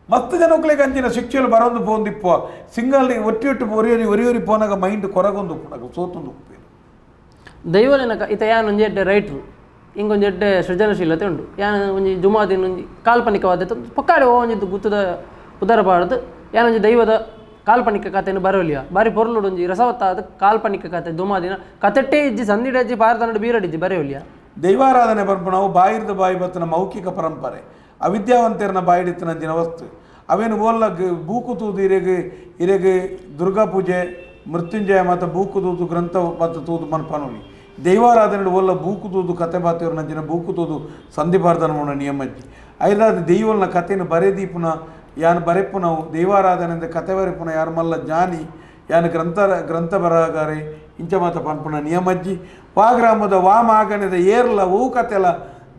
ಮಸ್ತ್ ಜನಕ್ಲಿಗೆ ಅಂಚಿನ ಶಿಕ್ಷೆಲು ಬರೋದು ಪೋಂದಿಪ್ಪ ಸಿಂಗಲ್ ಒಟ್ಟಿ ಒರಿ ಪೋನಾಗ ಮೈಂಡ್ ಕೊರಗೊಂದು ಸೋತೊಂದು ದೈವಲಿನ ಇತ ಯಾನ್ ಒಂಜಿ ಎಡ್ಡೆ ರೈಟ್ರು ಇಂಗೊಂಜಿ ಎಡ್ಡೆ ಸೃಜನಶೀಲತೆ ಉಂಡು ಯಾನ್ ಒಂಜಿ ಜುಮಾದಿನ ಒಂಜಿ ಕಾಲ್ಪನಿಕವಾದ ಪಕ್ಕಾಡೆ ಒಂಜಿದ್ದು ಗುತ್ತದ ಉದರ ಪಾಡ್ದು ಯಾನೊಂಜಿ ದೈವದ ಕಾಲ್ಪನಿಕ ಕಥೆಯನ್ನು ಬರೋಲಿಯ ಬಾರಿ ಪೊರ್ಲುಡು ಒಂಜಿ ರಸವತ್ತಾದ ಕಾಲ್ಪನಿಕ ಕಥೆ ದುಮಾದಿನ ಕತೆಟ್ಟೆ ಇಜ್ಜಿ ಸಂದಿಡಜ್ಜಿ ಪಾರದನಡು ಬೀರಡಿಜ್ಜಿ ಬರೆಯೋಲಿಯ ದೈವಾರಾಧನೆ ಬರ್ಪು ನಾವು ಬಾಯಿರ್ದ ಬಾಯಿ ಬತ್ತನ ಮೌಖಿಕ ಪರಂಪರೆ ಅವಿದ್ಯಾವಂತರನ ಬಾಯಿಡಿತ್ತನ ದಿನ ವಸ್ತು ಅವೇನು ಓಲ್ಲ ಬೂಕು ತೂದು ಇರೆಗೆ ದುರ್ಗಾ ಪೂಜೆ ಮೃತ್ಯುಂಜಯ ಮತ್ತು ಬೂಕು ತೂದು ಗ್ರಂಥ ಮತ್ತು ತೂದು ಮನ್ಪನೋಲಿ ದೈವಾರಾಧನೆ ಓಲ್ಲ ಬೂಕು ತೂದು ಕತೆ ಬಾತಿಯವ್ರ ನಂಜಿನ ಬೂಕು ತೂದು ಸಂಧಿಪಾರ್ದನ ಮಾಡೋಣ ನಿಯಮಜ್ಜಿ ಐದಾದ ದೈವಲ್ನ ಕಥೆಯನ್ನು ಬರೆದೀಪುನ ಯಾನು ಬರೆಪ್ಪು ನಾವು ದೈವಾರಾಧನೆಯಿಂದ ಕತೆ ಬರೆಪುನ ಯಾರು ಮಲ್ಲ ಜ್ಞಾನಿ ಯಾನು ಗ್ರಂಥ ಬರಹಗಾರೆ ಇಂಚ ಮಾತ ಪನ್ಪುಣ ನಿಯಮಜ್ಜಿ ವಾಗ್ರಾಮದ ವಾಮಾಗಣದ ಏರ್ಲ ಹೂ ಕತೆಲ್ಲ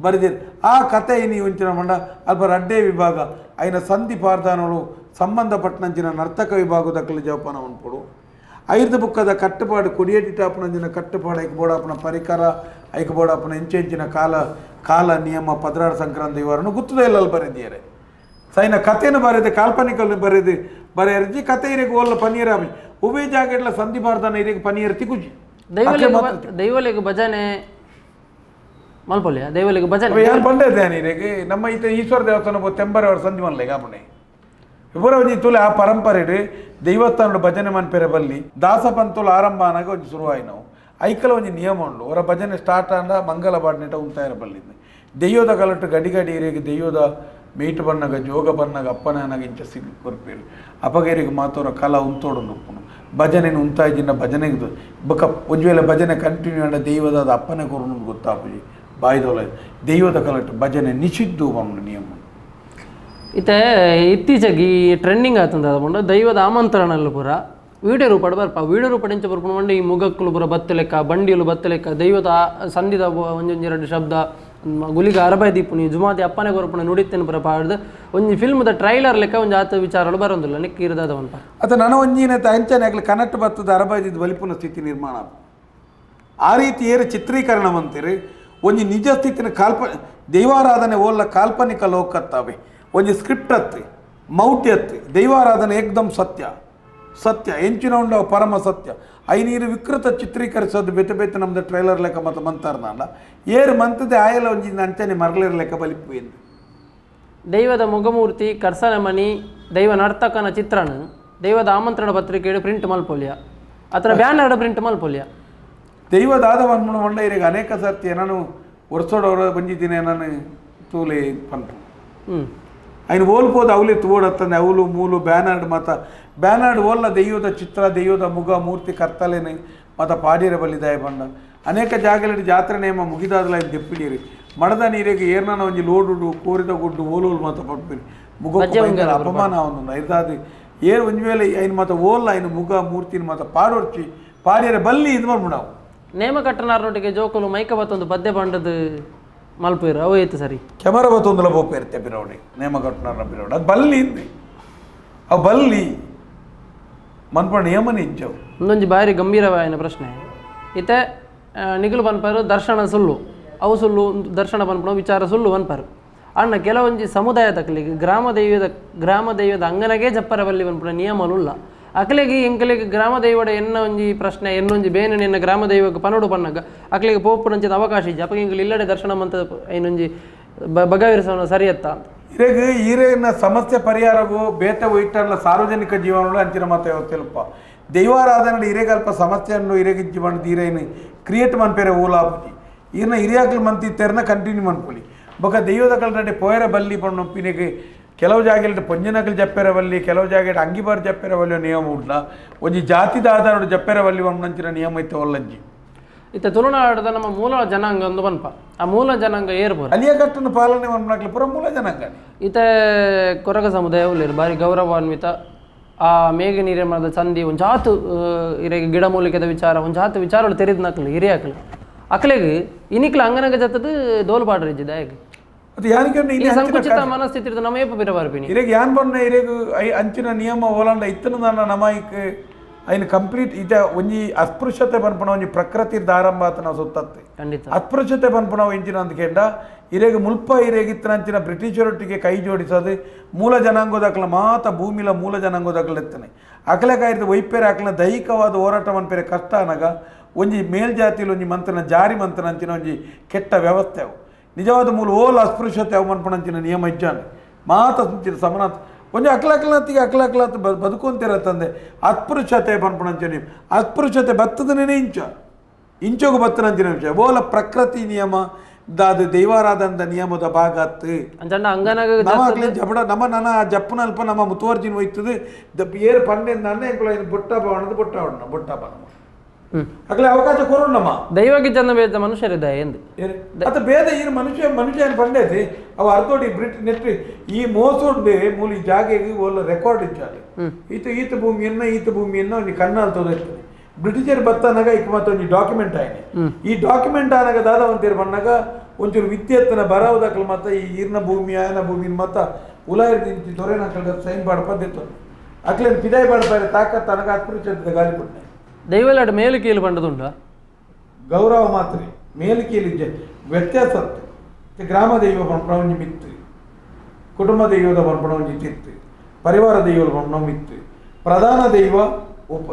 ಬರೆದಿರು ಆ ಕತೆ ನೀವು ಇಂಚಿನ ಮಂಡ ಅಲ್ಪ ರಡ್ಡೆ ವಿಭಾಗ ಐನ ಸಂಧಿ ಪಾರ್ದಾನಗಳು ಸಂಬಂಧಪಟ್ಟನಂಚಿನ ನರ್ತಕ ವಿಭಾಗದಕ್ಕಲ್ಲಿ ಜವಪಾನ ಅನ್ಕೊಡು ಐದು ಬುಕ್ಕದ ಕಟ್ಟುಪಾಡು ಕುಡಿಯಟಿಟಾಪನಂಚಿನ ಕಟ್ಟುಪಾಡು ಐಕ್ಬೋಡಾಪನ ಪರಿಕರ ಐಕ್ಬೋಡಾಪನ ಇಂಚೆಂಚಿನ ಕಾಲ ನಿಯಮ ಪದ್ರಾಡ ಸಂಕ್ರಾಂತಿ ಇವರನ್ನು ಗುತ್ತದ ಎಲ್ಲಲ್ಲಿ ಬರೆದಿದ್ದಾರೆ ಸೈನ ಕಥೆಯನ್ನು ಬರೆದು ಕಾಲ್ಪನಿಕಲ್ಲಿ ಬರೆಯರ್ಜಿ ಕತೆ ಇರಿಗೆ ಓಲ್ಲ ಪನೀರ ಉಭಯ ಜಾಗಡ್ಲ ಸಂಧಿ ಪಾರ್ದಾನ ಇರಿಗೆ ಪನೀರ್ ತಿಗುಜಿ ದೈವಲಿಗೆ ಭಜನೆ ಮಲ್ಪೊಲ್ಯ ದೈವಲಿಗೆ ಭಜನೆ ಯಾರು ಬಂದಿದ್ದೇನೆ ಇರಿಗೆ ನಮ್ಮ ಈಶ್ವರ ದೇವಸ್ಥಾನ ತೆಂಬರ ಅವ್ರ ಸಂಧಿ ಮನ್ಲೆ ಗಾಮಣೆ ಇವರ ಒಂಜಿ ತುಲೆ ಆ ಪರಂಪರೆ ದೈವಸ್ಥಾನದ ಭಜನೆ ಮನ್ಪೆರೆ ಬಲ್ಲಿ ದಾಸ ಪಂತುಲು ಆರಂಭ ಆನಾಗ ಒಂಜಿ ಶುರುವಾಯಿ ನಾವು ಐಕಲ ಒಂಜಿ ನಿಯಮ ಉಂಡು ಅವರ ಭಜನೆ ಸ್ಟಾರ್ಟ್ ಆಂಡ ಮಂಗಲ ಬಾಡ್ನೆಟ ಉಂತಾಯಿರ ಬಲ್ಲಿಂದ ದೆಯ್ಯೋದ ಕಲಟ್ಟು ಗಡಿ ಇರಿಗೆ ದೆಯ್ಯೋದ ಮೇಟು ಬಣ್ಣಗ ಜೋಗ ಬಣ್ಣಗ ಅಪ್ಪನ ಅನಾಗ ಇಂಚ ಸಿಗಿ ಕೊರ್ಪೇರು ಅಪಗೇರಿಗೆ ಮಾತೋರ ಕಲಾ ಉಂತೋಡು ಉಪ್ಪುನು ಭಜನೆನು ಉಂತಾಯಿಜಿನ ಭಜನೆಗೆ ಬೊಕ್ಕ ಒಂಜಿ ವೇಳೆ ಭಜನೆ ಕಂಟಿನ್ಯೂ ಆಂಡ ದೈವದ ಅದು ಅಪ್ಪನೇ ಕೊರು ಗೊತ್ತಾಪುಜಿ ಬಾಯ್ದೋಲ ದೈವದ ಕಲಟ್ಟು ಭಜನೆ ನಿಷಿದ್ದು ಬಂದು ನಿಯಮ ಇತ್ತೆ ಇತ್ತೀಚೆಗೆ ಟ್ರೆಂಡಿಂಗ್ ಆತಂದ ಅದಕೊಂಡು ದೈವದ ಆಮಂತ್ರಣಲ್ಲಿ ಪೂರ ವೀಡಿಯೋ ರೂಪಡ್ ಬರ್ಪ ವೀಡಿಯೋ ರೂಪಡಿಂಚ ಬರ್ಕೊಂಡು ಈ ಮುಗಕ್ಕಲು ಪೂರ ಬತ್ತಲೆಕ್ಕ ಬಂಡಿಯಲು ಬತ್ತಲೆಕ್ಕ ದೈವದ ಸಂಧಿದ ಒಂಜೊಂಜೆರಡು ಶಬ್ದ ಗುಲಿಗ ಅರಬೈ ದೀಪುನಿ ಜುಮಾತಿ ಅಪ್ಪನೆ ಕೊರಪಣ ನುಡಿತೇನೆ ಪರ ಪಾಡ್ದು ಒಂಜಿ ಫಿಲ್ಮ್ದ ಟ್ರೈಲರ್ ಲೆಕ್ಕ ಒಂದು ಆತ ವಿಚಾರಗಳು ಬರೋದಿಲ್ಲ ನಿಕ್ಕ ಇರದವನ್ಪ ಅದು ನನ್ನ ಒಂಜಿನ ಅಂಚನೆ ಆಗಲಿ ಕನ್ನಡ ಬತ್ತದ ಅರಬೈದಿದ್ದು ಬಲಿಪುನ ಸ್ಥಿತಿ ನಿರ್ಮಾಣ ಆ ರೀತಿ ಏರು ಚಿತ್ರೀಕರಣ ಅಂತೀರಿ ಒಂಜಿ ನಿಜ ಸ್ಥಿತಿನ ದೈವಾರಾಧನೆ ಓಲ್ಲ ಕಾಲ್ಪನಿಕ ಲೋಕತ್ತವೆ ಒಂಜಿ ಸ್ಕ್ರಿಪ್ಟ್ ಹತ್ತಿ ಮೌಢ್ಯ ಹತ್ತಿ ದೈವಾರಾಧನೆ ಏಕ್ದಮ್ ಸತ್ಯ ಎಂಚಿನ ಉಂಡ ಪರಮ ಸತ್ಯ ಐನೀರು ವಿಕೃತ ಚಿತ್ರೀಕರಿಸೋದು ಬೆತ್ತ ನಮ್ದು ಟ್ರೈಲರ್ ಲೆಕ್ಕ ಮತ್ತು ಮಂತಾರ್ನಾಡ ಏರು ಮಂತದೆ ಆಯಲ ಒಂಜಿ ಅಂಚನೆ ಮರಳಿರ ಲೆಕ್ಕ ಬಲಿಪು ಎಂದು ದೈವದ ಮುಖಮೂರ್ತಿ ಕರ್ಸನ ಮನಿ ದೈವ ನರ್ತಕನ ಚಿತ್ರಣ ದೈವದ ಆಮಂತ್ರಣ ಪತ್ರಿಕೆ ಪ್ರಿಂಟ್ ಮಲ್ಪೊಲ್ಯ ಅತ್ರ ಬ್ಯಾನರ್ ಪ್ರಿಂಟ್ ಮಲ್ಪೊಲ್ಯ ದೈವದಾದ ಮಂಡ ಇರಿಗೆ ಅನೇಕ ಸರ್ತಿ ನಾನು ವರ್ಷೋಡವ್ರ ಬಂದಿದ್ದೀನಿ ನಾನು ತೂಲೆ ಪಂಪು ఆయన ఓల్పోదు అవులే తోడత్తని అవులు మూలు బ్యానర్డ్ మత బ్యానర్డ్ ఓల్ల దెయ్ಯೋದ ಚಿತ್ರ ದೆಯ್ಯೋದ ಮುಗ ಮೂರ್ತಿ ಕರ್ತಲೇನೆ ಮತ ಪಾಡಿರ ಬಲ್ಲಿದಾಯ ಬಂಡ ಅನೇಕ ಜಾಗದಲ್ಲಿ ಜಾತ್ರೆ ನೇಮ ಮುಗಿದಾದಲ ದೆಪ್ಪಿಡಿರಿ ಮಡದ ನೀರಿಗೆ ಏರ್ನಾನ ಒಂಜಿ ಲೋಡು ಕೋರಿದ ಗುಡ್ಡು ಓಲೋಲು ಮತ ಪಡ್ಪಿರಿ ಮುಗ ಅಪಮಾನ ಅವನು ಇದಾದ ಏರ್ ಒಂಜಿ ವೇಳೆ ఆయన ಮತ ಓಲ್ಲ ఆయన ಮುಗ ಮೂರ್ತಿನ ಮತ ಪಾಡೋರ್ಚಿ ಪಾಡಿರ ಬಲ್ಲಿ ಇದು ಮಾಡ್ಬಿಡವು ನೇಮ ಕಟ್ಟನಾರನೊಟ್ಟಿಗೆ ಜೋಕುಲು ಮೈಕ ಬತ್ತೊಂದು ಪದ್ಯ ಬಂಡದು ಮಲ್ಪುರ ಅವು ಐತೆ ಸರಿ ಕೆಮರ ಬತ್ತೊಂದುಲ ಬೋಪ ಇರುತ್ತೆ ಬಿರವಡಿ ನೇಮ ಕಟ್ಟನಾರ ಬಿರವಡಿ ಅದು ಬಲ್ಲಿ ಇಂದು ಅವು ಬಲ್ಲಿ ಮನ್ಪಡ ನಿಯಮನ ಇಜ್ಜವು ಒಂದೊಂದು ಬಾರಿ ಗಂಭೀರವಾಯಿನ ಪ್ರಶ್ನೆ ಇತ್ತೆ ನಿಗುಲು ಪನ್ಪರು ದರ್ಶನ ಸುಳ್ಳು ಅವು ಸುಳ್ಳು ದರ್ಶನ ಪನ್ಪಣ ವಿಚಾರ ಸುಳ್ಳು ಪನ್ಪರು ಅಣ್ಣ ಕೆಲವೊಂಜಿ ಸಮುದಾಯ ತಕ್ಕಲಿಗೆ ಗ್ರಾಮ ದೈವದ ಅಂಗನಗೆ ಜಪ್ಪರ ಬಲ್ಲಿ ಪನ್ಪಣ ನಿಯಮಲುಲ್ಲ ಅಕಲಿಗೆ ಎಂಕಲಿಗೆ ಗ್ರಾಮ ದೈವಡ ಎನ್ನ ಒಂಜಿ ಪ್ರಶ್ನೆ ಎನ್ನೊಂಜಿ ಬೇನೆ ಎನ್ನ ಗ್ರಾಮ ದೈವಕ್ಕೆ ಪನೋಡು ಪನ್ನಗ ಅಕಲಿಗೆ ಪೋಪುನಂಚಿದ ಅವಕಾಶ ಇಜ್ಜ ಅಪ್ಪ ಇಂಕಲು ಇಲ್ಲಡೆ ದರ್ಶನ ಅಂತ ಏನೊಂಜಿ ಬಗೆಹರಿಸೋಣ ಸರಿಯತ್ತ ಅಂತ ಇರೆಗೆ ಈರೇನ ಸಮಸ್ಯೆ ಪರಿಹಾರಗೂ ಬೇತೆ ಒಯ್ಟಲ್ಲ ಸಾರ್ವಜನಿಕ ಜೀವನಗಳು ಅಂಚಿನ ಮತ ತೆಲುಪ ದೈವಾರಾಧನೆ ಇರೆಗಲ್ಪ ಸಮಸ್ಯೆಯನ್ನು ಇರೆಗಿಜ್ಜಿ ಬಂದು ಈರೇನು ಕ್ರಿಯೇಟ್ ಮನ್ಪೇರೆ ಊಲಾಪುಜಿ ಈರ್ನ ಹಿರಿಯಾಕಲು ಮಂತಿ ತೆರನ ಕಂಟಿನ್ಯೂ ಮನ್ಪೊಲಿ ಬೊಕ ದೈವದ ಕಲ್ರೆ ಪೋಯರ ಬಲ್ಲಿ ಪಣ್ಣೊಪ್ಪಿನೆಗೆ ಕೆಲವು ಜಾಗೆಲ್ಟ ಪೊಂಜನಕಲು ಜಪ್ಪೆರವಲ್ಲಿ ಕೆಲವು ಜಾಗೆಟ್ ಅಂಗಿಬಾರ್ ಜಪ್ಪೆರವಲ್ಲಿ ನಿಯಮ ಉಂಡ ಒಂಜಿ ಜಾತಿದ ಆಧಾರ ಜಪ್ಪೆರವಲ್ಲಿ ಒಂದಂಚಿನ ನಿಯಮ ಇತ್ತು ಒಲ್ಲಂಜಿ ಇತ್ತ ತುಳುನಾಡದ ನಮ್ಮ ಮೂಲ ಜನಾಂಗ ಒಂದು ಬನ್ಪ ಆ ಮೂಲ ಜನಾಂಗ ಏರ್ಬೋದು ಅಲಿಯ ಕಟ್ಟನ್ನು ಪಾಲನೆ ಮನ್ಪನಾಕ್ಲಿ ಪುರ ಮೂಲ ಜನಾಂಗ ಈತ ಕೊರಗ ಸಮುದಾಯ ಉಳ್ಳೇರು ಬಾರಿ ಗೌರವಾನ್ವಿತ ಆ ಮೇಘ ನಿರ್ಮಾಣದ ಸಂಧಿ ಒಂದು ಜಾತು ಇರೆಗೆ ಗಿಡಮೂಲಿಕೆದ ವಿಚಾರ ಒಂದು ಜಾತು ವಿಚಾರಗಳು ತೆರೆದು ನಕ್ಲಿ ಹಿರಿಯಾಕಲಿ ಅಕ್ಲೆಗೆ ಇನಿಕ್ಲ ಅಂಗನಗ ಜತ್ತದು ದೋಲು ಪಾಡ್ರ ಇದ್ದಿದ್ದ ಹೇಗೆ ಅದು ಯಾನಿಗೆ ಸಂಕುಚಿತ ಮನಸ್ಥಿತಿ ಇರ್ತದೆ ನಮ್ಮ ಏಪ ಬಿರಬಾರ್ಪಿನಿ ಇರೆಗೆ ಯಾನ್ ಬಣ್ಣ ಇರೆಗೆ ಅಂಚಿನ ನಿಯಮ ಓಲಾಂಡ ಇತ್ತನ ನನ್ನ ನಮಾಯಿಕ್ ಐನ್ ಕಂಪ್ಲೀಟ್ ಇತ ಒಂಜಿ ಅಸ್ಪೃಶ್ಯತೆ ಬನ್ಪುಣ ಒಂಜಿ ಪ್ರಕೃತಿರ್ದ ಆರಂಭ ಆತ ನಾವು ಸುತ್ತತ್ತೆ ಖಂಡಿತ ಅಸ್ಪೃಶ್ಯತೆ ಬನ್ಪುಣ ಇಂಚಿನ ಅಂತ ಕೇಂಡ ಇರೆಗೆ ಮುಲ್ಪ ಇರೆಗಿತ್ತನಂಚಿನ ಬ್ರಿಟಿಷರೊಟ್ಟಿಗೆ ಕೈ ಜೋಡಿಸೋದು ಮೂಲ ಜನಾಂಗೋದಕ್ಲ ಮಾತ ಭೂಮಿಲ ಮೂಲ ಜನಾಂಗೋದಕ್ಲ ಎತ್ತನೆ ಅಕಲೆಕಾಯಿರ್ದು ವೈಪೇರೆ ಅಕ್ಲ ದೈಹಿಕವಾದ ಹೋರಾಟ ಮನ್ಪೇರೆ ಕಷ್ಟ ಅನಗ ಒಂಜಿ ಮೇಲ್ಜಾತಿಲಿ ಒಂಜಿ ಮಂತ್ರನ ಜಾರಿ ಮಂತ್ರನ ಅಂಚಿನ ಒಂಜಿ ಕೆಟ್ಟ ವ್ಯವಸ್ಥೆ ಅವು ನಿಜವಾದ ಮೂಲ ಓಲ ಅಸ್ಪೃಶ್ಯತೆ ಅವು ಮನ್ಪಣಂಚಿನ ನಿಯಮ ಇಜ್ಜಾನೆ ಮಾತ ಸುಂಚಿನ ಸಮನಾಥ ಒಂಜಿ ಅಕ್ಲಕ್ಲತ್ತಿಗೆ ಅಕ್ಲಕ್ಲತ್ ಬದುಕೊಂತಿರತ್ತಂದೆ ಅಸ್ಪೃಶ್ಯತೆ ಪನ್ಪಣಂಚಿನ ಅಸ್ಪೃಶ್ಯತೆ ಬತ್ತದನೇ ಇಂಚೋಗು ಬತ್ತನಂಚಿನ ವಿಷಯ ಓಲ ಪ್ರಕೃತಿ ನಿಯಮ ದಾದ ದೈವಾರಾಧನದ ನಿಯಮದ ಭಾಗ ಅತ್ತು ಜಪಡ ನಮ್ಮ ನನ್ನ ಜಪ್ಪನಲ್ಪ ನಮ್ಮ ಮುತುವರ್ಜಿನ ಹೋಯ್ತದೆ ಏರು ಪಂಡೆ ನನ್ನ ಬುಟ್ಟ ಬಾವಣದ ಬುಟ್ಟ ಬಾಣ ಅಗಲೇ ಅವಕಾಶ ಕೊರೋಣಮ್ಮ ದೈವಕ್ಕೆ ಜನ ಬೇದ ಮನುಷ್ಯರಿದ್ದ ಎಂದು ಅದು ಬೇದ ಈ ಮನುಷ್ಯ ಪಂಡೇತಿ ಅವು ಅರ್ಧೋಡಿ ನೆಟ್ರಿ ಈ ಮೋಸೋಡ್ದೆ ಮೂಲಿ ಜಾಗೆಗೆ ಒಳ್ಳೆ ರೆಕಾರ್ಡ್ ಇಚ್ಚಾలి ಈತ ಭೂಮಿಯನ್ನ ಒಂದು ಕಣ್ಣಾಲ್ ತೋರಿಸ್ತದೆ ಬ್ರಿಟಿಷರ್ ಬತ್ತನಾಗ ಈಗ ಮತ್ತೊಂದು ಡಾಕ್ಯುಮೆಂಟ್ ಆಯ್ನೆ ಈ ಡಾಕ್ಯುಮೆಂಟ್ ಆನಾಗ ದಾದ ಒಂತೀರು ಬಂದಾಗ ಒಂಚೂರು ವಿದ್ಯೆತ್ತನ ಬರೋದಕ್ಕಲು ಮತ್ತೆ ಈ ಈರ್ನ ಭೂಮಿ ಆಯನ ಭೂಮಿನ ಮತ್ತ ಉಲಾಯಿರ್ದಿಂಚಿ ದೊರೆನಕ್ಕಳ ಸೈನ್ ಪಾಡ್ಪದ್ದಿತ್ತು ಅಕ್ಲೇನು ಪಿದಾಯಿ ಪಾಡ್ಪಾರೆ ತಾಕತ್ ತನಗ ಅಸ್ಪೃಶ್ಯತೆ ಗಾಲಿ ಪಡ್ನೆ ದೈವಲಾಡ ಮೇಲು ಕೀಲು ಬಂಡದುಂಡ ಗೌರವ ಮಾತ್ರ ಮೇಲು ಕೀಲು ವ್ಯತ್ಯಾಸ ಗ್ರಾಮ ದೈವ ಪಂಪಣವಂಜಿ ಮಿತ್ತು ಕುಟುಂಬ ದೈವದ ಪಂಪಣವಂಜಿ ತಿತ್ತು ಪರಿವಾರ ದೈವದ ಪಂಪಣ ಮಿತ್ತು ಪ್ರಧಾನ ದೈವ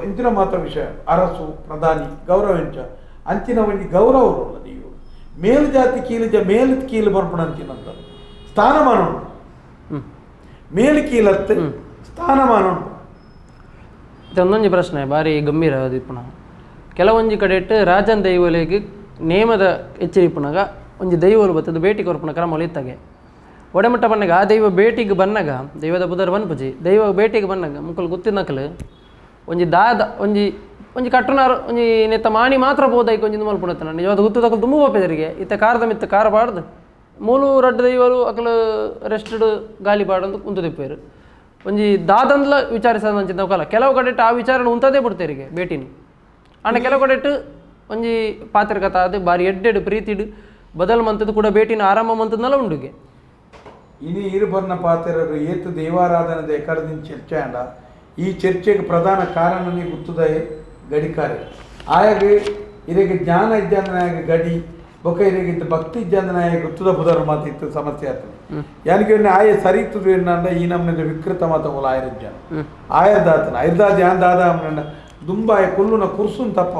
ಇಂಚಿನ ಮಾತ್ರ ವಿಷಯ ಅರಸು ಪ್ರಧಾನಿ ಗೌರವ ಇಂಚ ಅಂಚಿನ ಒಂಜಿ ಗೌರವರುಲ್ಲ ದೈವ ಮೇಲು ಜಾತಿ ಮೇಲು ಕೀಲು ಪಂಪಣ ಅಂಚಿನಂತ ಸ್ಥಾನಮಾನ ಉಂಟು ಮೇಲು ಕೀಲತ್ತೆ ಸ್ಥಾನಮಾನ ಉಂಟು ಒಂದೊಂದು ಪ್ರಶ್ನೆ ಭಾರಿ ಗಂಭೀರ ಪುನಃ ಕೆಲವೊಂದು ಕಡೆ ಇಟ್ಟು ರಾಜನ್ ದೈವಲಿಗೆ ನೇಮದ ಎಚ್ಚರಿಪುನಾಗ ಒಂಜಿ ದೈವಲು ಬತ್ತದು ಭೇಟಿ ಕೊರ್ಪುನ ಕ್ರಮಗಳು ಇತ್ತಾಗೆ ಒಡೆಮಟ್ಟ ಬನ್ನಾಗ ಆ ದೈವ ಭೇಟಿಗೆ ಬಂದಾಗ ದೈವದ ಬುಧರ್ ಬನ್ಪುಜಿ ದೈವ ಭೇಟಿಗೆ ಬಂದಾಗ ಮುಕ್ಕಲು ಗೊತ್ತಿನಕಲು ಒಂಜಿ ದಾದ ಒಂಜಿ ಕಟ್ಟುನಾರು ಒಂಜಿ ನೆತ್ತ ಮಾಣಿ ಮಾತ್ರ ಬೋದಾಯ್ಕೆ ಒಂಜಿ ಮಲ್ಪುಣತ್ತನ ನಿಜವಾದ ಗೊತ್ತದಕ್ಕಲು ತುಂಬ ಒಪ್ಪೆದರಿಗೆ ಇತ್ತ ಕಾರದ ಮಿತ್ತ ಕಾರ ಬಾಡ್ದು ಮೂಲು ರಡ್ಡು ದೈವರು ಅಕಲು ರೆಸ್ಟೆಡ್ ಗಾಲಿ ಬಾಡಂದು ಕುಂತು ತಿಪ್ಪೇರು ಒಂಜಿ ದಾದಂದ್ಲ ವಿಚಾರಿಸೋದಂಚಿದ ಕಾಲ ಕೆಲವು ಕಡೆ ಆ ವಿಚಾರಣ ಉಂತದೇ ಬಿಡ್ತೇರಿಗೆ ಭೇಟಿನಿ ಅಣ್ಣ ಕೆಲವು ಕಡೆ ಒಂಜಿ ಪಾತ್ರಕಥ ಅದು ಬಾರಿ ಎಡ್ಡೆಡು ಪ್ರೀತಿಡು ಬದಲ್ ಮಂತದ್ದು ಕೂಡ ಭೇಟಿನ ಆರಂಭ ಮಂತದ್ನಲ್ಲ ಉಂಡುಗೆ ಇನಿ ಇರುಬರ್ನ ಪಾತೆರರು ಏತು ದೈವಾರಾಧನದ ಎಕಡದಿನ ಚರ್ಚೆ ಅಂಡ ಈ ಚರ್ಚೆಗೆ ಪ್ರಧಾನ ಕಾರಣನೇ ಗುತ್ತುದಾಯ ಗಡಿಕಾರೆ ಆಯಾಗೆ ಇದಕ್ಕೆ ಜ್ಞಾನ ಇದ್ದಂದನಾಯ ಗಡಿ ಬೊಕ ಇದಕ್ಕೆ ಭಕ್ತಿ ಇದ್ದಂದನಾಯ ಗುತ್ತುದ ಬುಧರ ಮಾತಿತ್ತು ಸಮಸ್ಯೆ ಆಗ್ತದೆ ಯಾನಿಗೆ ಆಯ ಸರಿತದು ಏನಂದ ಈ ನಮ್ಮನೆ ವಿಕೃತ ಮಾತ ಮೂಲ ಆಯುರ್ಜನ ಆಯುರ್ದಾತನ ಆಯುರ್ದಾದ ಯಾನ್ ದಾದ ಅಮ್ಮನ ದುಂಬಾಯ ಕುಲ್ಲುನ ಕುರ್ಸುನ್ ತಪ್ಪ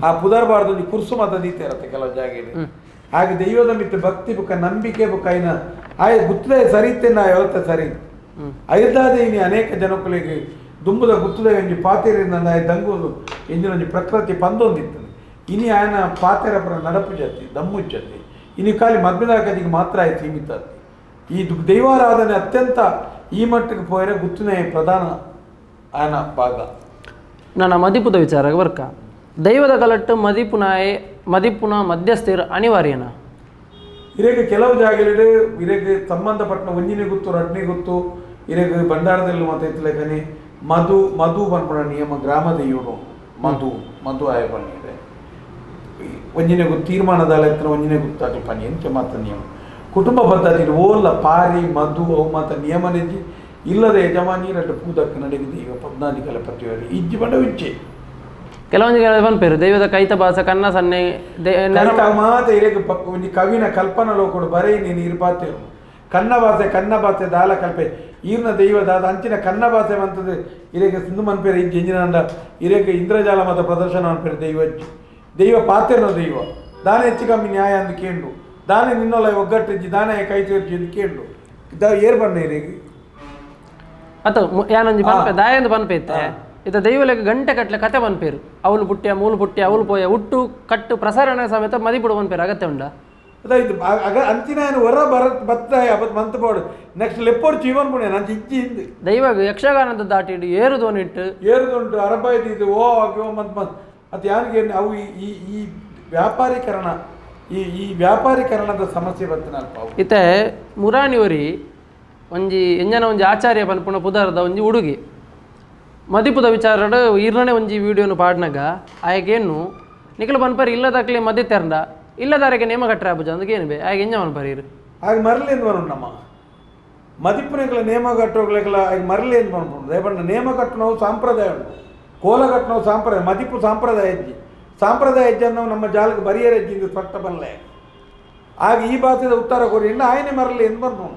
ಆ ಪುದರ್ಬಾರ್ದು ಕುರ್ಸು ಮಾತ ದೀತೆ ಇರತ್ತೆ ಕೆಲವು ಜಾಗೆಯಲ್ಲಿ ಹಾಗೆ ದೈವದ ಮಿತ್ರ ಭಕ್ತಿ ಬುಕ್ಕ ನಂಬಿಕೆ ಬುಕ್ಕ ಐನ ಆಯ ಗುತ್ತದ ಸರಿತೆ ನಾ ಯಾವತ್ತ ಸರಿ ಐದಾದ ಇನಿ ಅನೇಕ ಜನಕ್ಕಳಿಗೆ ದುಂಬುದ ಗುತ್ತದ ಒಂಜಿ ಪಾತೆರಿಂದ ದಂಗುದು ಎಂಜಿನ ಪ್ರಕೃತಿ ಪಂದೊಂದಿತ್ತು ಇನಿ ಆಯನ ಪಾತೆರ ಪರ ನಡಪು ಜತಿ ದಮ್ಮು ಜತಿ ಇನಿ ಖಾಲಿ ಮದ್ಮಿದ ಕದಿಗೆ ಮಾತ್ರ ಆಯ್ತು ಸೀಮಿತ ಈ ದೈವಾರಾಧನೆ ಅತ್ಯಂತ ಈ ಮಟ್ಟಿಗೆ ಪೋಯರೆ ಗುತ್ತಿನ ಪ್ರಧಾನ ಆಯನ ಭಾಗ ನನ್ನ ಮದಿಪುದ ವಿಚಾರ ಬರ್ಕ ದೈವದ ಕಲಟ್ಟು ಮದಿಪುನ ಮಧ್ಯಸ್ಥರು ಅನಿವಾರ್ಯನಾ ಇರೆಗೆ ಕೆಲವು ಜಾಗದಲ್ಲಿ ಇರೆಗೆ ಸಂಬಂಧಪಟ್ಟ ಒಂಜಿನೇ ಗೊತ್ತು ರಡ್ನೇ ಗೊತ್ತು ಇರೆಗೆ ಭಂಡಾರದಲ್ಲಿ ಮಾತಾಯ್ತಲೇಕನಿ ಮಧು ಪನ್ಪುಣ ನಿಯಮ ಗ್ರಾಮದ ಇವರು ಮಧು ಆಯ ಪನ್ನಿದೆ ಒಂಜಿನೇ ಗೊತ್ತು ತೀರ್ಮಾನದ ಎತ್ತರ ಒಂಜಿನೇ ಗೊತ್ತಾಗಲಿ ಪನಿ ಎಂತ ಮಾತ ನಿಯಮ ಕುಟುಂಬ ಪದ್ಧತಿ ಓಲ್ಲ ಪಾರಿ ಮಧು ಅವು ಮಾತ ನಿಯಮ ನೆಜ್ಜಿ ಇಲ್ಲದ ಯಜಮಾನಿ ರಡ್ಡು ಪೂದಕ್ಕೆ ನಡೆಗಿದೆ ಈಗ 14 ಕಲೆ ಪಟ್ಟಿಯವರು ಇಜ್ಜಿ ಬಂಡ ವಿಚ್ಚೆ ಕೆಲವೊಂದು ಪನ್ಪೇರು ದೈವದ ಕೈತ ಬಾಸ ಕನ್ನ ಸನ್ನೆ ಮಾತ ಇರೆಗೆ ಒಂದು ಕವಿನ ಕಲ್ಪನలో ಕೂಡ ಬರೀ ನೀನು ಇರ್ಪಾತೇರು ಕನ್ನ ಭಾಷೆ ದಾಲ ಕಲ್ಪೆ ಈರ್ನ ದೈವದ ಅಂಚಿನ ಕನ್ನ ಭಾಷೆ ಅಂತದ್ದು ಇರೆಗೆ ಸಿಂಧು ಮನ್ಪೇರು ಇಜ್ಜಿ ಎಂಜಿನ ಇರೆಗೆ ಇಂದ್ರಜಾಲ ಮತ ಪ್ರದರ್ಶನ ಅನ್ಪೇರು ದೈವ ಪಾತೆರ್ನ ದೈವ ದಾನೆ ಹೆಚ್ಚು ಕಮ್ಮಿ ನ್ಯಾಯ ಅಂದು ಕೇಂಡು ದಾನೆ ನಿನ್ನೊಲ ಒಗ್ಗಟ್ಟಿಜ್ಜಿ ದಾನೆ ಕೈ ತೋರ್ಜಿ ಅಂದು ಕೇಂಡು ಏರ್ ಬಣ್ಣ ಇರೆಗೆ ಅಥವಾ ಯಾನೊಂಜಿ ದಾಯಂದು ಪನ್ಪೈತೆ ಇತ ದೈವಲೆಗ ಗಂಟೆ ಕಟ್ಲೆ ಕತೆ ಪನ್ಪೇರು ಅವಳು ಪುಟ್ಟ್ಯ ಮೂಲು ಪುಟ್ಟ್ಯ ಅವಳು ಪೋಯ ಹುಟ್ಟು ಕಟ್ಟು ಪ್ರಸಾರಣ ಸಮೇತ ಮದಿಪುಡು ಪನ್ಪೇರು ಅಗತ್ಯ ಉಂಡ ಅದಾಯ್ತು ಅಂಚಿನ ಹೊರ ಬತ್ತಾಯ ಅವತ್ತು ಮಂತ್ ಪಾಡು ನೆಕ್ಸ್ಟ್ ಲೆಪ್ಪೋಡು ಜೀವನ್ ಪುಣ್ಯ ನಾನು ಇಜ್ಜಿ ಹಿಂದೆ ದೈವಾಗ ಯಕ್ಷಗಾನದ ದಾಟಿಡು ಏರುದೋನಿಟ್ಟು ಏರುದುಂಟು ಅರಬಾಯ್ದು ಓ ಆಗ್ಯೋ ಮಂತ್ ಅದು ಯಾರಿಗೆ ಅವು ಈ ವ್ಯಾಪಾರೀಕರಣ ಈ ವ್ಯಾಪಾರೀಕರಣದ ಸಮಸ್ಯೆ ಬರ್ತದೆ ಅಲ್ಪ ಇತ್ತೆ ಮುರಾಣಿವರಿ ಎಂಜನ ಒಂಜಿ ಆಚಾರ್ಯ ಪನ್ಪುಣ ಪುದಾರದ ಒಂಜಿ ಹುಡುಗಿ ಮದಿಪುದ ವಿಚಾರ ಇರ್ನೇ ಒಂಜಿ ವಿಡಿಯೋನು ಪಾಡ್ನಾಗ ಆಯಗೇನು ನಿಖಲು ಪನ್ಪರಿ ಇಲ್ಲದಾಕ್ಲೆ ಮದಿ ತೆರಂಡ ಇಲ್ಲದಾರಿಗೆ ನೇಮ ಕಟ್ಟರೆ ಆಬುಜ ಅದಕ್ಕೆ ಏನು ಬೇ ಆಗ ಎಂಜ ಪನ್ಪರಿ ಇರು ಆಗ ಮರಲೇನು ಬರೋಣ ನಮ್ಮ ಮದಿಪುನೆಗಳ ನೇಮ ಕಟ್ಟೋಗ್ಲಿಕ್ಕೆಲ್ಲ ಆಗ ಮರಲೇನು ಬಂದ್ಬಿಡು ದಯಪಣ್ಣ ನೇಮ ಕಟ್ಟನವು ಸಾಂಪ್ರದಾಯ ಉಂಟು ಕೋಲ ಕಟ್ಟನವು ಸಾಂಪ್ರದಾಯ ಮದಿಪು ಸಾಂಪ್ರದಾಯ ಹೆಜ್ಜೆ ಅನ್ನೋ ನಮ್ಮ ಜಾಲಕ್ಕೆ ಬರಿಯರ ಹೆಜ್ಜಿಂದು ಸ್ಪಷ್ಟ ಬರಲೇ ಆಗ ಈ ಭಾಷೆದ ಉತ್ತರ ಕೊಡಿ ಇನ್ನು ಆಯನೆ ಮರಲಿ ಎಂದು ಬರ್ಬೋದು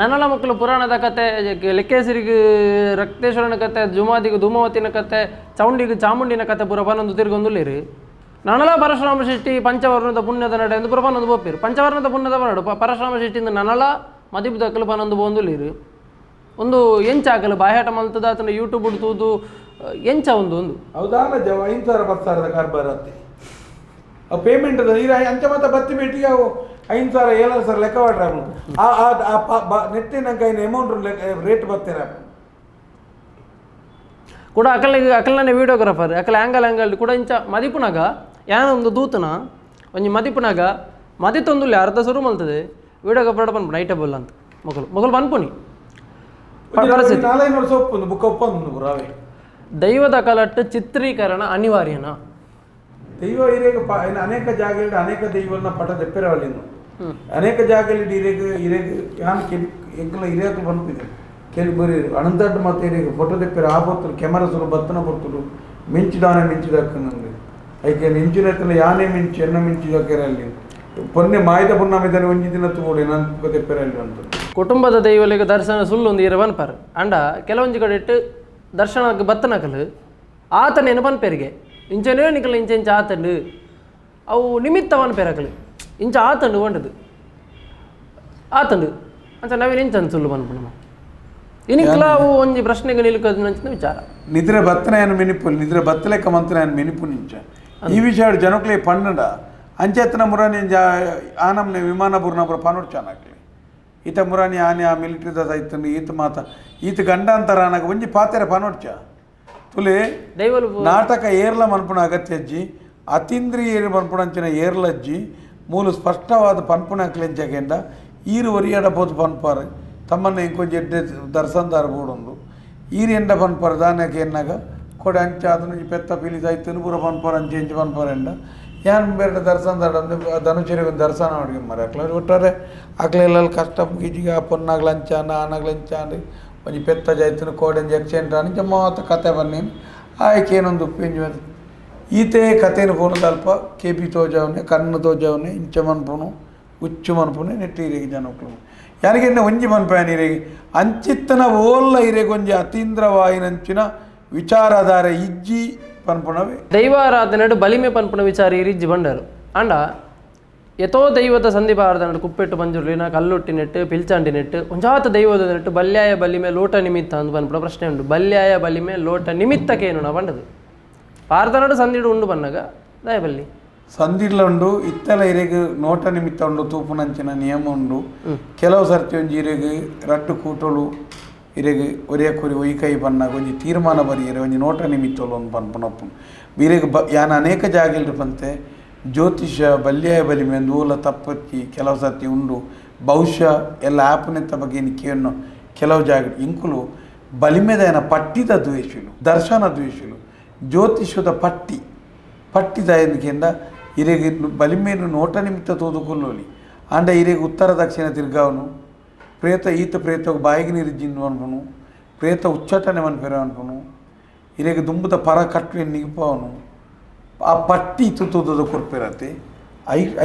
ನನ್ನಲ ಮಕ್ಕಳು ಪುರಾಣದ ಕತೆ ಲೆಕ್ಕೇಸರಿಗೆ ರಕ್ತೇಶ್ವರನ ಕತೆ ಜುಮಾದಿಗೆ ಧೂಮವತಿನ ಕತೆ ಚೌಂಡಿಗೆ ಚಾಮುಂಡಿನ ಕತೆ ಪುರ ಪನ್ನೊಂದು ತಿರ್ಗೊಂದುಲ್ಲಿರಿ ನನಲ ಪರಶುರಾಮ ಶೆಟ್ಟಿ ಪಂಚವರ್ಣದ ಪುಣ್ಯದ ನಡೆ ಎಂದು ಪುರ ಪನ್ನೊಂದು ಬೋಪಿರು ಪಂಚವರ್ಣದ ಪುಣ್ಯದ ನಡು ಪರಶುರಾಮ ಶೆಟ್ಟಿಯಿಂದ ನನಲ ಮದಿಬುದಕ್ಕಲು ಪನ್ನೊಂದು ಬೋಂದುಲ್ಲಿರು ಒಂದು ಎಂಚಾಕಲು ಬಾಯಾಟ ಮಲ್ತದ ಆತನ ಯೂಟ್ಯೂಬ್ ಹುಡ್ತುವುದು ಎಂಚ ಒಂದು ಹೌದಾನ ಜವ 5,000 ಕಾರ್ಬಾರತ್ತೆ ಆ ಪೇಮೆಂಟ್ ಅಂಚೆ ಮತ್ತೆ ಬತ್ತಿ ಭೇಟಿಗೆ ಅವು 5,000 7,000 ಲೆಕ್ಕ ಮಾಡ್ರೆ ನೆಟ್ಟಿನ ಕೈನ ಅಮೌಂಟ್ ರೇಟ್ ಬರ್ತೀರ ಕೂಡ ಅಕಲ್ನೇ ವಿಡಿಯೋಗ್ರಾಫರ್ ಅಕಲ್ ಆ್ಯಂಗಲ್ ಕೂಡ ಇಂಚ ಮದಿಪುನಾಗ ಯಾನೊಂದು ದೂತನ ಒಂಜಿ ಮದಿಪುನಾಗ ಮದಿತೊಂದುಲ್ಲಿ ಅರ್ಧ ಶುರು ಮಲ್ತದೆ ವಿಡಿಯೋಗ್ರಾಫರ್ ಪನ್ಪುಣ ಐಟಬಲ್ ಅಂತ ಮೊಗಲು ಪನ್ಪುನಿ ದೈವದ ಕಲಟ್ಟು ಚಿತ್ರೀಕರಣ ಅನಿವಾರ್ಯನ ದೈವ ಇರೇಗ ಅನೇಕ ಜಾಗದಲ್ಲಿ ಅನೇಕ ದೈವನ ಪಟ ತೆಪ್ಪೆರವಲ್ಲಿಂದು ಅನೇಕ ಜಾಗದಲ್ಲಿ ಇರೇಗ ಎಂಕಲ ಇರೇಕ ಬಂದಿದೆ ಕೇಳಿ ಬರೀ ಅನಂತಡ್ಡು ಮತ್ತೆ ಇರೇಗ ಫೋಟೋ ತೆಪ್ಪೆರ ಆ ಬರ್ತರು ಕ್ಯಾಮರಾ ಸುರು ಬತ್ತನ ಬರ್ತರು ಮಿಂಚಿದಾನೆ ಮಿಂಚಿದಕ್ಕನಲ್ಲಿ ಐಕೆ ಮಿಂಚಿನ ಯಾನೇ ಮಿಂಚು ಎನ್ನ ಮಿಂಚಿದಕ್ಕೆರಲ್ಲಿ ಪೊನ್ನೆ ಮಾಯ್ದ ಪುಣ್ಣಮಿದ್ದಾನೆ ಒಂಜಿ ದಿನ ತೂಡಿ ನಾನು ತೆಪ್ಪೆರಲ್ಲಿ ಬಂತು ಕುಟುಂಬದ ದೈವಲಿಗೆ ದರ್ಶನ ಸುಳ್ಳೊಂದು ಇರ ಪನ್ಪರ್ ಅಂಡ ಕೆಲವೊಂಜಿ ಕಡೆ ಇಟ್ಟು ದರ್ಶನಕ್ಕೆ ಬತ್ತನಕಲು ಆತನೇನು ಪನ್ಪೇರಿಗೆ ಇಂಚನೇ ನಿಕಲ್ ಇಂಚ ಆತಂಡು ಅವು ನಿಮಿತ್ತ ಪನ್ಪೇರಕಲು ಇಂಚ ಆತಂಡು ಒಂಡದು ಆತಂಡು ಅಂಚ ನಾವೇನು ಇಂಚ ಸುಳ್ಳು ಪನ್ಪುಣ ಇನಿಕ್ಲ ಅವು ಒಂಜಿ ಪ್ರಶ್ನೆಗೆ ನಿಲ್ಕದ ವಿಚಾರ ನಿದ್ರೆ ಬತ್ತನೆಯನ್ನು ಮಿನಿಪುಲ್ ನಿದ್ರೆ ಬತ್ತಲೆಕ್ಕ ಮಂತ್ರಯನ್ನು ಮಿನಿಪು ನಿಂಚ ಈ ವಿಷಯ ಜನಕ್ಲೆ ಪನ್ನಡ ಅಂಚೆತ್ತನ ಮುರಾನಿ ಆನಮ್ನೆ ವಿಮಾನ ಬುರ್ನಪುರ ಪನೋಡ್ ಚೆನ್ನಾಗ್ಲಿ ಈತ ಮುರಾನಿ ಆನೆ ಆ ಮಿಲಿಟರಿ ದೈತನು ಈತ ಮಾತ ಈತ ಗಂಡಾಂತರ ನನಗೆ ಒಂಜಿ ಪಾತೆರ ಪನೋಡ್ಚ ತುಲೆ ನಾಟಕ ಏರ್ಲ ಮನ್ಪುಣ ಅಗತ್ಯಜ್ಜಿ ಅತೀಂದ್ರಿಯ ಪನ್ಪುಣಂಚಿನ ಏರ್ಲಜ್ಜಿ ಮೂಲು ಸ್ಪಷ್ಟವಾದ ಪನ್ಪುಣಕ್ಲೆಂಚಗೆಂಡ ಈರು ಒರಿಯಾಡ ಪೋತು ಪನ್ಪಾರು ತಮ್ಮನ್ನ ಇಂಕೊಂಚ ಎಡ್ಡೆ ದರ್ಶನದಾರ ಬೋಡೊಂದು ಈರು ಎಂಡ ಪನ್ಪಾರು ದಾನಕ್ಕೆ ಎನ್ನಾಗ ಕೊಡೆ ಅಂಚ ಅದನ್ನು ಪೆತ್ತ ಪೀಲಿದ ಐತನು ಪೂರ ಪನ್ಪಾರು ಅಂಚೆ ಎಂಚು ಪನ್ಪಾರು ಎಂಡ ಯಾನ್ ಬೇರೆ ದರ್ಶನ ಧನುಷರಿಗೆ ದರ್ಶನ ಮಾಡಿ ಮರಿ ಅಕ್ಲ ಒಟ್ಟಾರೆ ಅಕ್ಲೆಲ್ಲ ಕಷ್ಟ ಗೀಜಿಗೆ ಪೊನ್ನಾಗ್ಲಂಚಾನ ಆನಾಗ್ಲಂಚಾಂದು ಒಂಜಿ ಪೆತ್ತ ಜಾಯ್ತಿನ ಕೋಡೆಂಜಿ ಎಕ್ಸ್ಚೇಂಜ್ ರಾಣಿ ಜಮಾತ ಕತೆ ಬನ್ನಿ ಆಯ್ಕೇನೊಂದು ಉಪ್ಪೆಂಜು ಈತೆ ಕಥೆನ ಪೋನು ಸ್ವಲ್ಪ ಕೆಪಿ ತೋಜವನೆ ಕಣ್ಣು ತೋಜವನೆ ಇಂಚ ಮನ್ಪುನು ಉಚ್ಚು ಮನ್ಪುನು ನೆಟ್ಟಿ ಇರೇಗಿ ಜನಕ್ಕಳು ಯಾರಿಗೆನ್ನ ಒಂಜಿ ಮನ್ಪಾಯನ ಇರೇಗಿ ಅಂಚಿತ್ತನ ಓಲ್ಲ ಇರೇಗಿ ಒಂಜಿ ಅತೀಂದ್ರವಾಯಿನಂಚಿನ ವಿಚಾರಧಾರೆ ಇಜ್ಜಿ ಪನ್ಪುಣವೇ ದೈವಾರಾಧನೆ ಬಲಿಮೆ ಪನ್ಪುಣ ವಿಚಾರ ಇರಿಜ್ಜಿ ಬಂಡರು ಅಂಡ ಎತೋ ದೈವದ ಸಂಧಿಪಾರ್ದ ಕುಪ್ಪೆಟ್ಟು ಪಂಜುರ್ಲಿನ ಕಲ್ಲೊಟ್ಟಿನೆಟ್ಟು ಪಿಲ್ಚಾಂಡಿನೆಟ್ಟು ಒಂಜಾತ ದೈವದ ನೆಟ್ಟು ಬಲ್ಯಾಯ ಬಲಿಮೆ ಲೋಟ ನಿಮಿತ್ತ ಅಂತ ಪನ್ಪುಣ ಪ್ರಶ್ನೆ ಉಂಟು ಬಲ್ಯಾಯ ಬಲಿಮೆ ಲೋಟ ನಿಮಿತ್ತಕ್ಕೇನು ನಾ ಬಂಡದು ಪಾರ್ದನಡು ಸಂದಿಡು ಉಂಡು ಬನ್ನಾಗ ದಯಬಲ್ಲಿ ಸಂದಿಡ್ಲ ಉಂಡು ಇತ್ತಲ ಇರೆಗ್ ನೋಟ ನಿಮಿತ್ತ ಉಂಡು ತೂಪುನಂಚಿನ ನಿಯಮ ಉಂಡು ಕೆಲವು ಸರ್ತಿ ಒಂಜಿ ಇರೆಗ್ ರಟ್ಟು ಕೂಟಲು ಇರೆಗ್ ಒರೇ ಕುರಿ ಒಯ್ಕೈ ಬನ್ನಾಗ ಒಂಜಿ ತೀರ್ಮಾನ ಬರಿಯರೆ ಒಂಜಿ ನೋಟ ನಿಮಿತ್ತಲು ಒಂದು ಪನ್ಪುನಪ್ಪು ಇರೆಗ್ ಯಾನ ಅನೇಕ ಜಾಗಿಲ್ರು ಪಂತೆ ಜ್ಯೋತಿಷ ಬಲ್ಯಾಯ ಬಲಿಮೆ ಒಂದು ಊಲ ತಪ್ಪತ್ತಿ ಕೆಲವು ಸರ್ತಿ ಉಂಡು ಬಹುಶಃ ಎಲ್ಲ ಆಪನೆತ್ತ ಬಗ್ಗೆ ಕೇಳೋ ಕೆಲವು ಜಾಗ ಇಂಕುಲು ಬಲಿಮೆದನ ಪಟ್ಟಿದ ದ್ವೇಷಲು ದರ್ಶನ ದ್ವೇಷಲು ಜ್ಯೋತಿಷದ ಪಟ್ಟಿ ದಯನಿಕೆಂದ ಇರೆಗೆ ಬಲಿಮೆಯನ್ನು ನೋಟ ನಿಮಿತ್ತ ತೋದುಕೊಳ್ಳೋಲಿ ಅಂಡ ಇರೆಗೆ ಉತ್ತರ ದಕ್ಷಿಣ ತಿರ್ಗಾವನು ಪ್ರೇತ ಈತ ಪ್ರೇತ ಬಾಯಿಗೆ ನೀರು ಜಿನ್ನು ಅನ್ಪನು ಪ್ರೇತ ಉಚ್ಚಟನೆ ಮನ್ಪೆರ ಅನ್ಪನು ಇರೆಗೆ ದುಂಬುದ ಪರ ಕಟ್ಟುವೆ ನಿಗಪವನು ಆ ಪಟ್ಟಿ ತುತ್ತುದ ಕೊರ್ಪಿರತ್ತೆ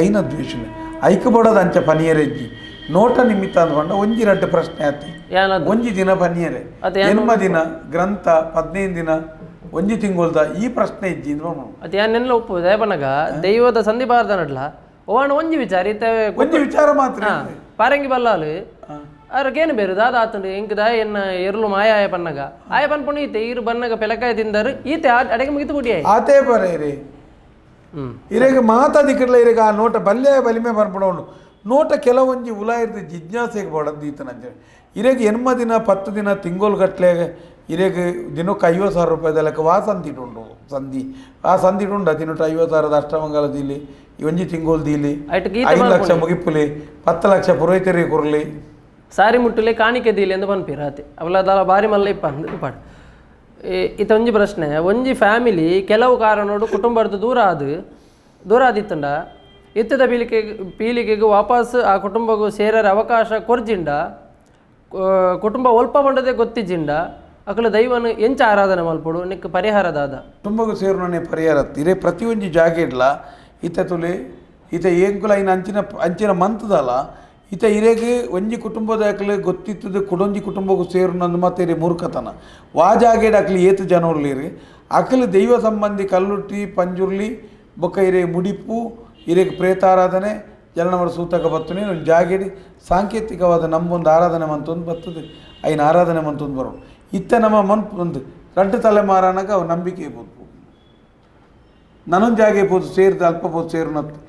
ಐನ ದ್ವೇಷನೆ ಐಕಬೋಡದ ಅಂಚ ಪನಿಯರೆಜ್ಜಿ ನೋಟ ನಿಮಿತ್ತ ಅಂದ್ಕೊಂಡ ಒಂಜಿ ರಡ್ಡು ಪ್ರಶ್ನೆ ಆತಿ ಒಂಜಿ ದಿನ ಪನಿಯರೆ ಜನ್ಮ ದಿನ ಗ್ರಂಥ 15 ದಿನ ಒಂಜಿ ತಿಂಗೊಳ್ದ ಈ ಪ್ರಶ್ನೆ ಇಜ್ಜಿ ಅದು ಯಾನೆಲ್ಲ ಒಪ್ಪು ದಯಪನಗ ದೈವದ ಸಂಧಿಪಾರ್ದ ನಡ್ಲ ಓಣ ಒಂಜಿ ವಿಚಾರ ಒಂಜಿ ವಿಚಾರ ಮಾತ್ರ ಪಾರಂಗಿ ಬಲ್ಲಾಲು ಅವ್ರಿಗೇನು ಬೇರು ದಾದ ಆತುಂಡು ಇಂಕದ ಎನ್ನ ಎರುಳು ಮಾಯ ಆಯ ಪನ್ನಗ ಆಯ ಪನ್ಪುಣ ಈತೆ ಈರು ಬನ್ನಗ ಪೆಲಕಾಯ ತಿಂದರು ಈತೆ ಅಡೆಗೆ ಮುಗಿತು ಬಿಡಿ ಆತೇ ಬರೇರಿ ಇರೆಗೆ ಮಾತಾದಿಕ್ಕಿಡ್ಲ ಇರೆಗೆ ಆ ನೋಟ ಬಲ್ಯಾಯ ಬಲಿಮೆ ಬರ್ಬಿಡೋನು ನೋಟ ಕೆಲವೊಂಜಿ ಉಲ ಇರ್ದು ಜಿಜ್ಞಾಸೆಗೆ ಬಡದ್ದು ಈತನಂಜೇಳಿ ಇರೆಗೆ ಎನ್ಮ ದಿನ 10 ದಿನ ತಿಂಗೋಲು ಗಟ್ಲೆಗೆ ಇರೆಗೆ ದಿನಕ್ಕೆ 50,000 ರೂಪಾಯಿದ ಲೆಕ್ಕ ವಾ ಸಂದಿಡುಂಡು ಆ ಸಂದಿಡುಂಡ ದಿನಟ್ಟು 50,000 ಅಷ್ಟಮಂಗಲ ದೀಲಿ ಒಂಜಿ ತಿಂಗೋಲು ದೀಲಿ 5 ಲಕ್ಷ ಮುಗಿಪುಲಿ 10 ಲಕ್ಷ ಪುರೋಹಿತರಿ ಕೊರ್ಲಿ ಸಾರಿ ಮುಟ್ಟಲೆ ಕಾಣಿಕೆ ದೀಲಿ ಎಂದು ಪನ್ಪಿರಾತೆ ಅವಲದ ಬಾರಿ ಮಲ್ಲ ಇಪ್ಪ ಪಾಡು ಇತ ಒಂಜಿ ಪ್ರಶ್ನೆ ಒಂಜಿ ಫ್ಯಾಮಿಲಿ ಕೆಲವು ಕಾರಣೋಡು ಕುಟುಂಬದ ದೂರ ಆದಿತ್ತಂಡ ಇತ್ತದ ಪೀಳಿಗೆಗೆ ವಾಪಸ್ ಆ ಕುಟುಂಬಗೂ ಸೇರರ ಅವಕಾಶ ಕೊರ್ಜಿಂಡ ಕುಟುಂಬ ಒಲ್ಪ ಬಂಡದೆ ಗೊತ್ತಿಜ್ಜಿಂಡ ಅಕಲು ದೈವನು ಎಂಚ ಆರಾಧನೆ ಮಲ್ಪಡು ನಿಕ್ ಪರಿಹಾರದಾದ ಕುಟುಂಬಗೂ ಸೇರುನೇ ಪರಿಹಾರ ಇರೇ ಪ್ರತಿಯೊಂದು ಜಾಗ ಇಡ್ಲ ಈತ ತುಲೆ ಈತ ಏಂಕುಲ ಐನ ಅಂಚಿನ ಮಂತದಲ್ಲ ಈತ ಇರೆಗೆ ಒಂಜಿ ಕುಟುಂಬದ ಅಕ್ಲೆ ಗೊತ್ತಿತ್ತದ ಕುಡೊಂಜಿ ಕುಟುಂಬಕ್ಕೂ ಸೇರು ನಂದು ಮತ್ತೆ ಇರೇ ಮೂರ್ಖತನ ವಾ ಜಾಗೇಡ ಅಕ್ಲಿ ಏತು ಜನರ್ಲಿರಿ ಅಕ್ಲು ದೈವ ಸಂಬಂಧಿ ಕಲ್ಲುಟ್ಟಿ ಪಂಜುರ್ಲಿ ಬೊಕ್ಕ ಇರೇ ಮುಡಿಪು ಇರೆಗೆ ಪ್ರೇತಾರಾಧನೆ ಜನನವರ ಸೂತಕ ಬರ್ತನೆ ಒಂದು ಜಾಗೇಡಿ ಸಾಂಕೇತಿಕವಾದ ನಮ್ಮೊಂದು ಆರಾಧನೆ ಮಂತೊಂದು ಬರ್ತದೆ ಐನ ಆರಾಧನೆ ಮಂತೊಂದು ಬರೋದು ಇತ್ತ ನಮ್ಮ ಒಂದು 2 ತಲೆಮಾರಾನಾಗ ಅವು ನಂಬಿಕೆ ಇರ್ಬೋದು ನನೊಂದು ಜಾಗ ಇರ್ಬೋದು ಸೇರಿದ ಅಲ್ಪಬೋದು ಸೇರುನತ್ತು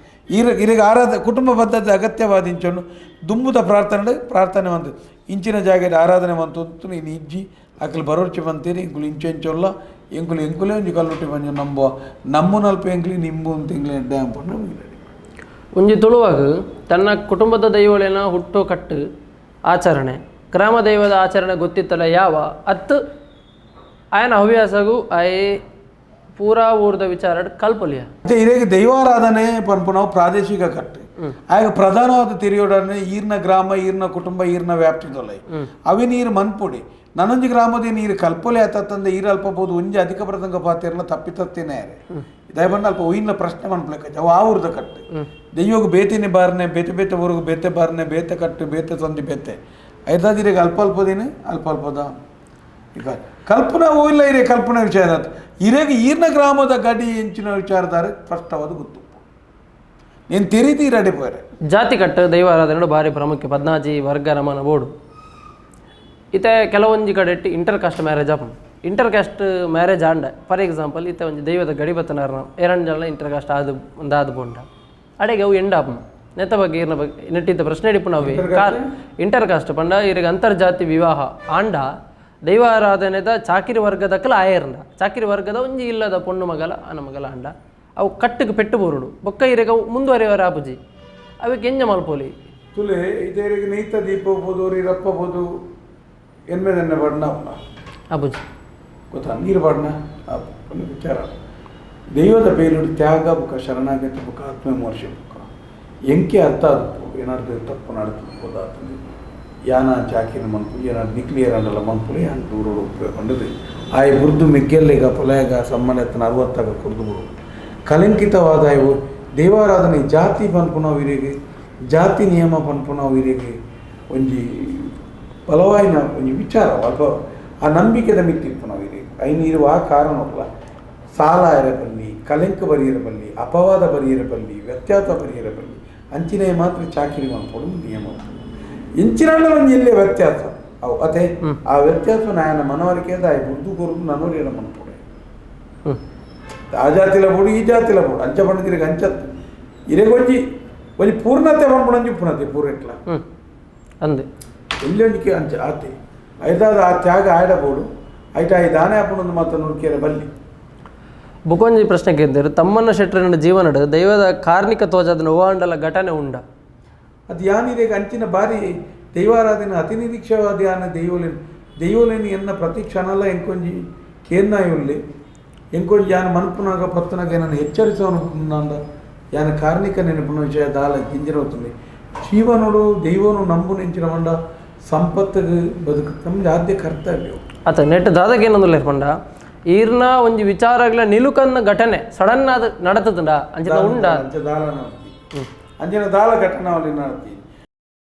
ಇರೆಗೆ ಕುಟುಂಬ ಪದ್ಧತಿ ಅಗತ್ಯವಾದ ಇಂಚನ್ನು ದುಂಬುದ ಪ್ರಾರ್ಥನೆ ಮಂತು ಇಂಚಿನ ಜಾಗದ ಆರಾಧನೆ ಮಂತು ನೀನು ಇಜ್ಜಿ ಅಕ್ಲು ಬರೋರ್ಚಿ ಬಂತೀರಿ ಇಂಕುಲು ಇಂಚೊಲ್ಲ ಎಂಕುಲೆ ಒಂಜಿ ಕಲ್ಲುಟ್ಟಿ ಬಂಜು ನಮ್ಮ ನಲ್ಪ ಎಂಕ್ಲಿ ನಿಂಬು ಅಂತ ಎಂಕ್ಲಿ ಡ್ಯಾಮ್ ಪಂಡು ಒಂಜಿ ತುಳುವಾಗ ತನ್ನ ಕುಟುಂಬದ ದೈವಗಳೇನ ಹುಟ್ಟು ಕಟ್ಟು ಆಚರಣೆ ಗ್ರಾಮ ದೈವದ ಆಚರಣೆ ಗೊತ್ತಿತ್ತಲ್ಲ ಯಾವ ಅತ್ತು ಆಯನ ಹವ್ಯಾಸಗೂ ಆಯೆ ಪೂರಾ ಊರ್ದ ವಿಚಾರ ಕಲ್ಪಲಿಯ ಇರೆಗೆ ದೈವಾರಾಧನೆ ಪನ್ಪು ನಾವು ಪ್ರಾದೇಶಿಕ ಕಟ್ಟು ಆಗ ಪ್ರಧಾನವಾದ ತಿರಿಯೋಡನೆ ಈರ್ನ ಗ್ರಾಮ ಈರ್ನ ಕುಟುಂಬ ಈರ್ನ ವ್ಯಾಪ್ತಿದೊಲ್ಲ ಅವಿ ನೀರು ಮನ್ಪುಡಿ ನನೊಂಜಿ ಗ್ರಾಮದ ನೀರು ಕಲ್ಪೊಲೆ ಆತಂದ್ರೆ ಈರು ಅಲ್ಪಬಹುದು ಒಂಜಿ ಅಧಿಕ ಪ್ರಸಂಗ ಪಾತಿರಲ್ಲ ತಪ್ಪಿತತ್ತೇನೆ ದಯಬಂಡ ಅಲ್ಪ ಒಯ್ನ ಪ್ರಶ್ನೆ ಮನ್ಪಲೆಕ್ಕ ಅವು ಆ ಊರ್ದ ಕಟ್ಟು ದೈವಗೂ ಬೇತಿನಿ ಬಾರನೆ ಬೇತೆ ಊರಿಗೆ ಬೇತೆ ಬಾರನೆ ಬೇತೆ ಕಟ್ಟು ಬೇತೆ ಸಂಧಿ ಬೇತೆ ಐದಾದಿರಿಗೆ ಅಲ್ಪದಿನ ಅಲ್ಪದ ಈಗ ಕಲ್ಪನಾ ಹೋಗಿಲ್ಲ ಇರೇ ಕಲ್ಪನಾ ವಿಚಾರ ಇರೆಗೆ ಈರ್ನ ಗ್ರಾಮದ ಗಡಿ ಎಂಚಿನ ವಿಚಾರದಾರೆ ಸ್ಪಷ್ಟವಾದ ಗೊತ್ತು ನೀನು ತೆರೀತೀರ ಅಡಿಪೋರೆ ಜಾತಿ ಕಟ್ಟು ದೈವಾರಾಧನೆ ಭಾರಿ ಪ್ರಾಮುಖ್ಯ 14 ವರ್ಗ ನಮನ ಬೋರ್ಡು ಈತ ಕೆಲವೊಂದು ಕಡೆ inter caste marriage open inter caste marriage and for example ಈತ ಒಂದು ದೈವದ ಗಡಿ ಬತ್ತನಾರ 2 ಜನ ಇಂಟರ್ ಕಾಸ್ಟ್ ಒಂದಾದ ಬೋಂಡ ಅಡೆಗೆ ಅವು ಎಂಡ ಆಪನ್ ನೆತ್ತ ಬಗ್ಗೆ ಇರ್ನ ಬಗ್ಗೆ ನೆಟ್ಟಿದ್ದ ಪ್ರಶ್ನೆ ಹಿಡಿಪು ನಾವು ಇಂಟರ್ ಕಾಸ್ಟ್ ಪಂಡ ಇರಿಗೆ ಅಂತರ್ಜಾತಿ ವಿವಾಹ ಆಂಡ ದೈವಾರಾಧನೆದ ಚಾಕಿರಿ ವರ್ಗದಕ್ಕಲ ಆಯರ್ಂಡ ಚಾಕಿರಿ ವರ್ಗದ ಒಂಜಿ ಇಲ್ಲದ ಪೊಣ್ಣು ಮಗಲ ಅನ ಮಗಲ ಅಂಡ ಅವು ಕಟ್ಟಿಗೆ ಪೆಟ್ಟು ಬೋರುಡು ಬೊಕ್ಕ ಇರೆಗ ಮುಂದುವರಿಯವರ ಆಪುಜಿ ಅವಕ್ಕೆ ಎಂಜ ಮಲ್ಪೋಲಿ ತುಲೆ ಇದರಿಗೆ ನೈತ ದೀಪ ಹೋಗ್ಬೋದು ರಪ್ಪಬೋದು ಎನ್ಮೆದನ್ನ ಬಣ್ಣ ಅಬುಜಿ ಗೊತ್ತಾ ನೀರು ಬಣ್ಣ ವಿಚಾರ ದೈವದ ಬೇಲುಡು ತ್ಯಾಗ ಬುಕ್ಕ ಶರಣಾಗತಿ ಬುಕ್ಕ ಆತ್ಮವಿಮರ್ಶೆ ಬುಕ್ಕ ಎಂಕೆ ಅರ್ಥ ಆದಪ್ಪು ಏನಾದ್ರು ತಪ್ಪು ನಡ್ತದೆ ಯಾನ ಚಾಕಿನ ಮನ್ಪು ಏನಾದ್ರು ನಿಕ್ಲಿಯರ್ ಅಂಡಲ್ಲ ಮನ್ಪುಲೆ ಯಾನ್ ದೂರ ಉಪಯೋಗಗೊಂಡದು ಆಯ್ ಬುರ್ದು ಮೆಗ್ಗೆಲ್ಲಿಗ ಪೊಲೆಗ ಸಮ್ಮನೆತ್ತನ 60 ಕುರ್ದು ಬಿಡು ಕಲಂಕಿತವಾದ ಇವು ದೇವಾರಾಧನೆ ಜಾತಿ ಪನ್ಪುನವಿರಿಗೆ ಜಾತಿ ನಿಯಮ ಪನ್ಪುನವಿರಿಗೆ ಒಂಜಿ ಬಲವಾಯಿನ ಒಂಜಿ ವಿಚಾರ ಅಲ್ಪ ಆ ನಂಬಿಕೆದ ಮಿತ್ತಿತ್ತು ನಾವಿರಿಗೆ ಐನು ಇರುವ ಆ ಕಾರಣವಲ್ಲ ಸಾಲ ಇರಬಲ್ಲಿ ಕಲಂಕ ಬರೆಯಿರಬಲ್ಲಿ ಅಪವಾದ ಬರೆಯಿರಬಲ್ಲಿ ವ್ಯತ್ಯಾಸ ಬರೆಯಿರಬಲ್ಲಿ ಅಂಚಿನ ಮಾತ್ರ ಚಾಕಿರಿ ಮಾಡ್ಕೊಡು ನಿಯಮ ಇಂಚಿನಲ್ಲ ಒಂದು ಎಲ್ಲೇ ವ್ಯತ್ಯಾಸ ಅವು ಅದೇ ಆ ವ್ಯತ್ಯಾಸ ನಾನು ಮನವರಿಕೆದ ಬುದ್ದು ಕೊರದು ನನ್ನೂರಿನ ಮನ್ಕೊಡೆ ಆ ಜಾತಿಲ ಬೋಡು ಈ ಜಾತಿಲ ಬೋಡು ಅಂಚ ಪಂಡಿತಿರಿಗೆ ಅಂಚತ್ತು ಇರೆಗೊಂಜಿ ಒಂಜಿ ಪೂರ್ಣತೆ ಪಂಪಣಂಜಿ ಪುನತೆ ಪೂರೆಟ್ಲ ಅಂದೆ ಎಲ್ಲಿ ಒಂಜಿಕೆ ಅಂಚ ಆತೆ ಐದಾದ ಆ ತ್ಯಾಗ ಆಡಬೋಡು ಐಟ ಐ ದಾನೆ ಹಾಪಣೊಂದು ಮಾತ್ರ ನುಡ್ಕೇರ ಬಲ್ಲಿ ಬುಕೊಂಜಿ ಪ್ರಶ್ನೆ ಕೇಳಿದ್ರು ತಮ್ಮಣ್ಣ ಶೆಟ್ಟರನ ಜೀವನದ ದೈವದ ಕಾರ್ಣಿಕ ತೋಜದ ನೋವಾಂಡಲ ಘಟನೆ ಉಂಡ ಅದು ಯಾನಿರೇಗ ಅಂಚಿನ ಬಾರಿ ದೈವಾರಾಧನೆ ಅತಿ ನಿರೀಕ್ಷವಾದ ಯಾನ ದೈವಲೇನಿ ಎನ್ನ ಪ್ರತಿ ಕ್ಷಣಲ್ಲ ಎಂಕೊಂಜಿ ಕೇನ್ನಾಯುಲ್ಲಿ ಎಂಕೊಂಜಿ ಯಾನ ಮನ್ಪುನಾಗ ಪತ್ತನಾಗ ಏನನ್ನು ಎಚ್ಚರಿಸೋನು ಯಾನ ಕಾರ್ಣಿಕ ನೆನಪಿನ ವಿಷಯ ದಾಲ ಗಿಂಜಿರೋతుంది ಜೀವನೋಡು ದೈವನು ನಂಬು ನೆಂಚಿನ ಮಂಡ ಸಂಪತ್ತಿಗೆ ಬದುಕು ನಮ್ಗೆ ಆದ್ಯ ಕರ್ತವ್ಯ ಆತ ನೆಟ್ ದಾದಕ್ಕೆ ಏನೊಂದು ಲೇರ್ಪಂಡ ಈರ್ನ ಒಂಜಿ ವಿಚಾರಗಳ ನಿಲುಕನ್ನ ಘಟನೆ ಸಡನ್ ಆದ ನಡತದ ಅಂಚಿನ ಉಂಡ ಅಂಚ ದಾಲ ನಡತಿ ಅಂಚಿನ ದಾಲ ಘಟನೆ ಅವಳಿ ನಡತಿ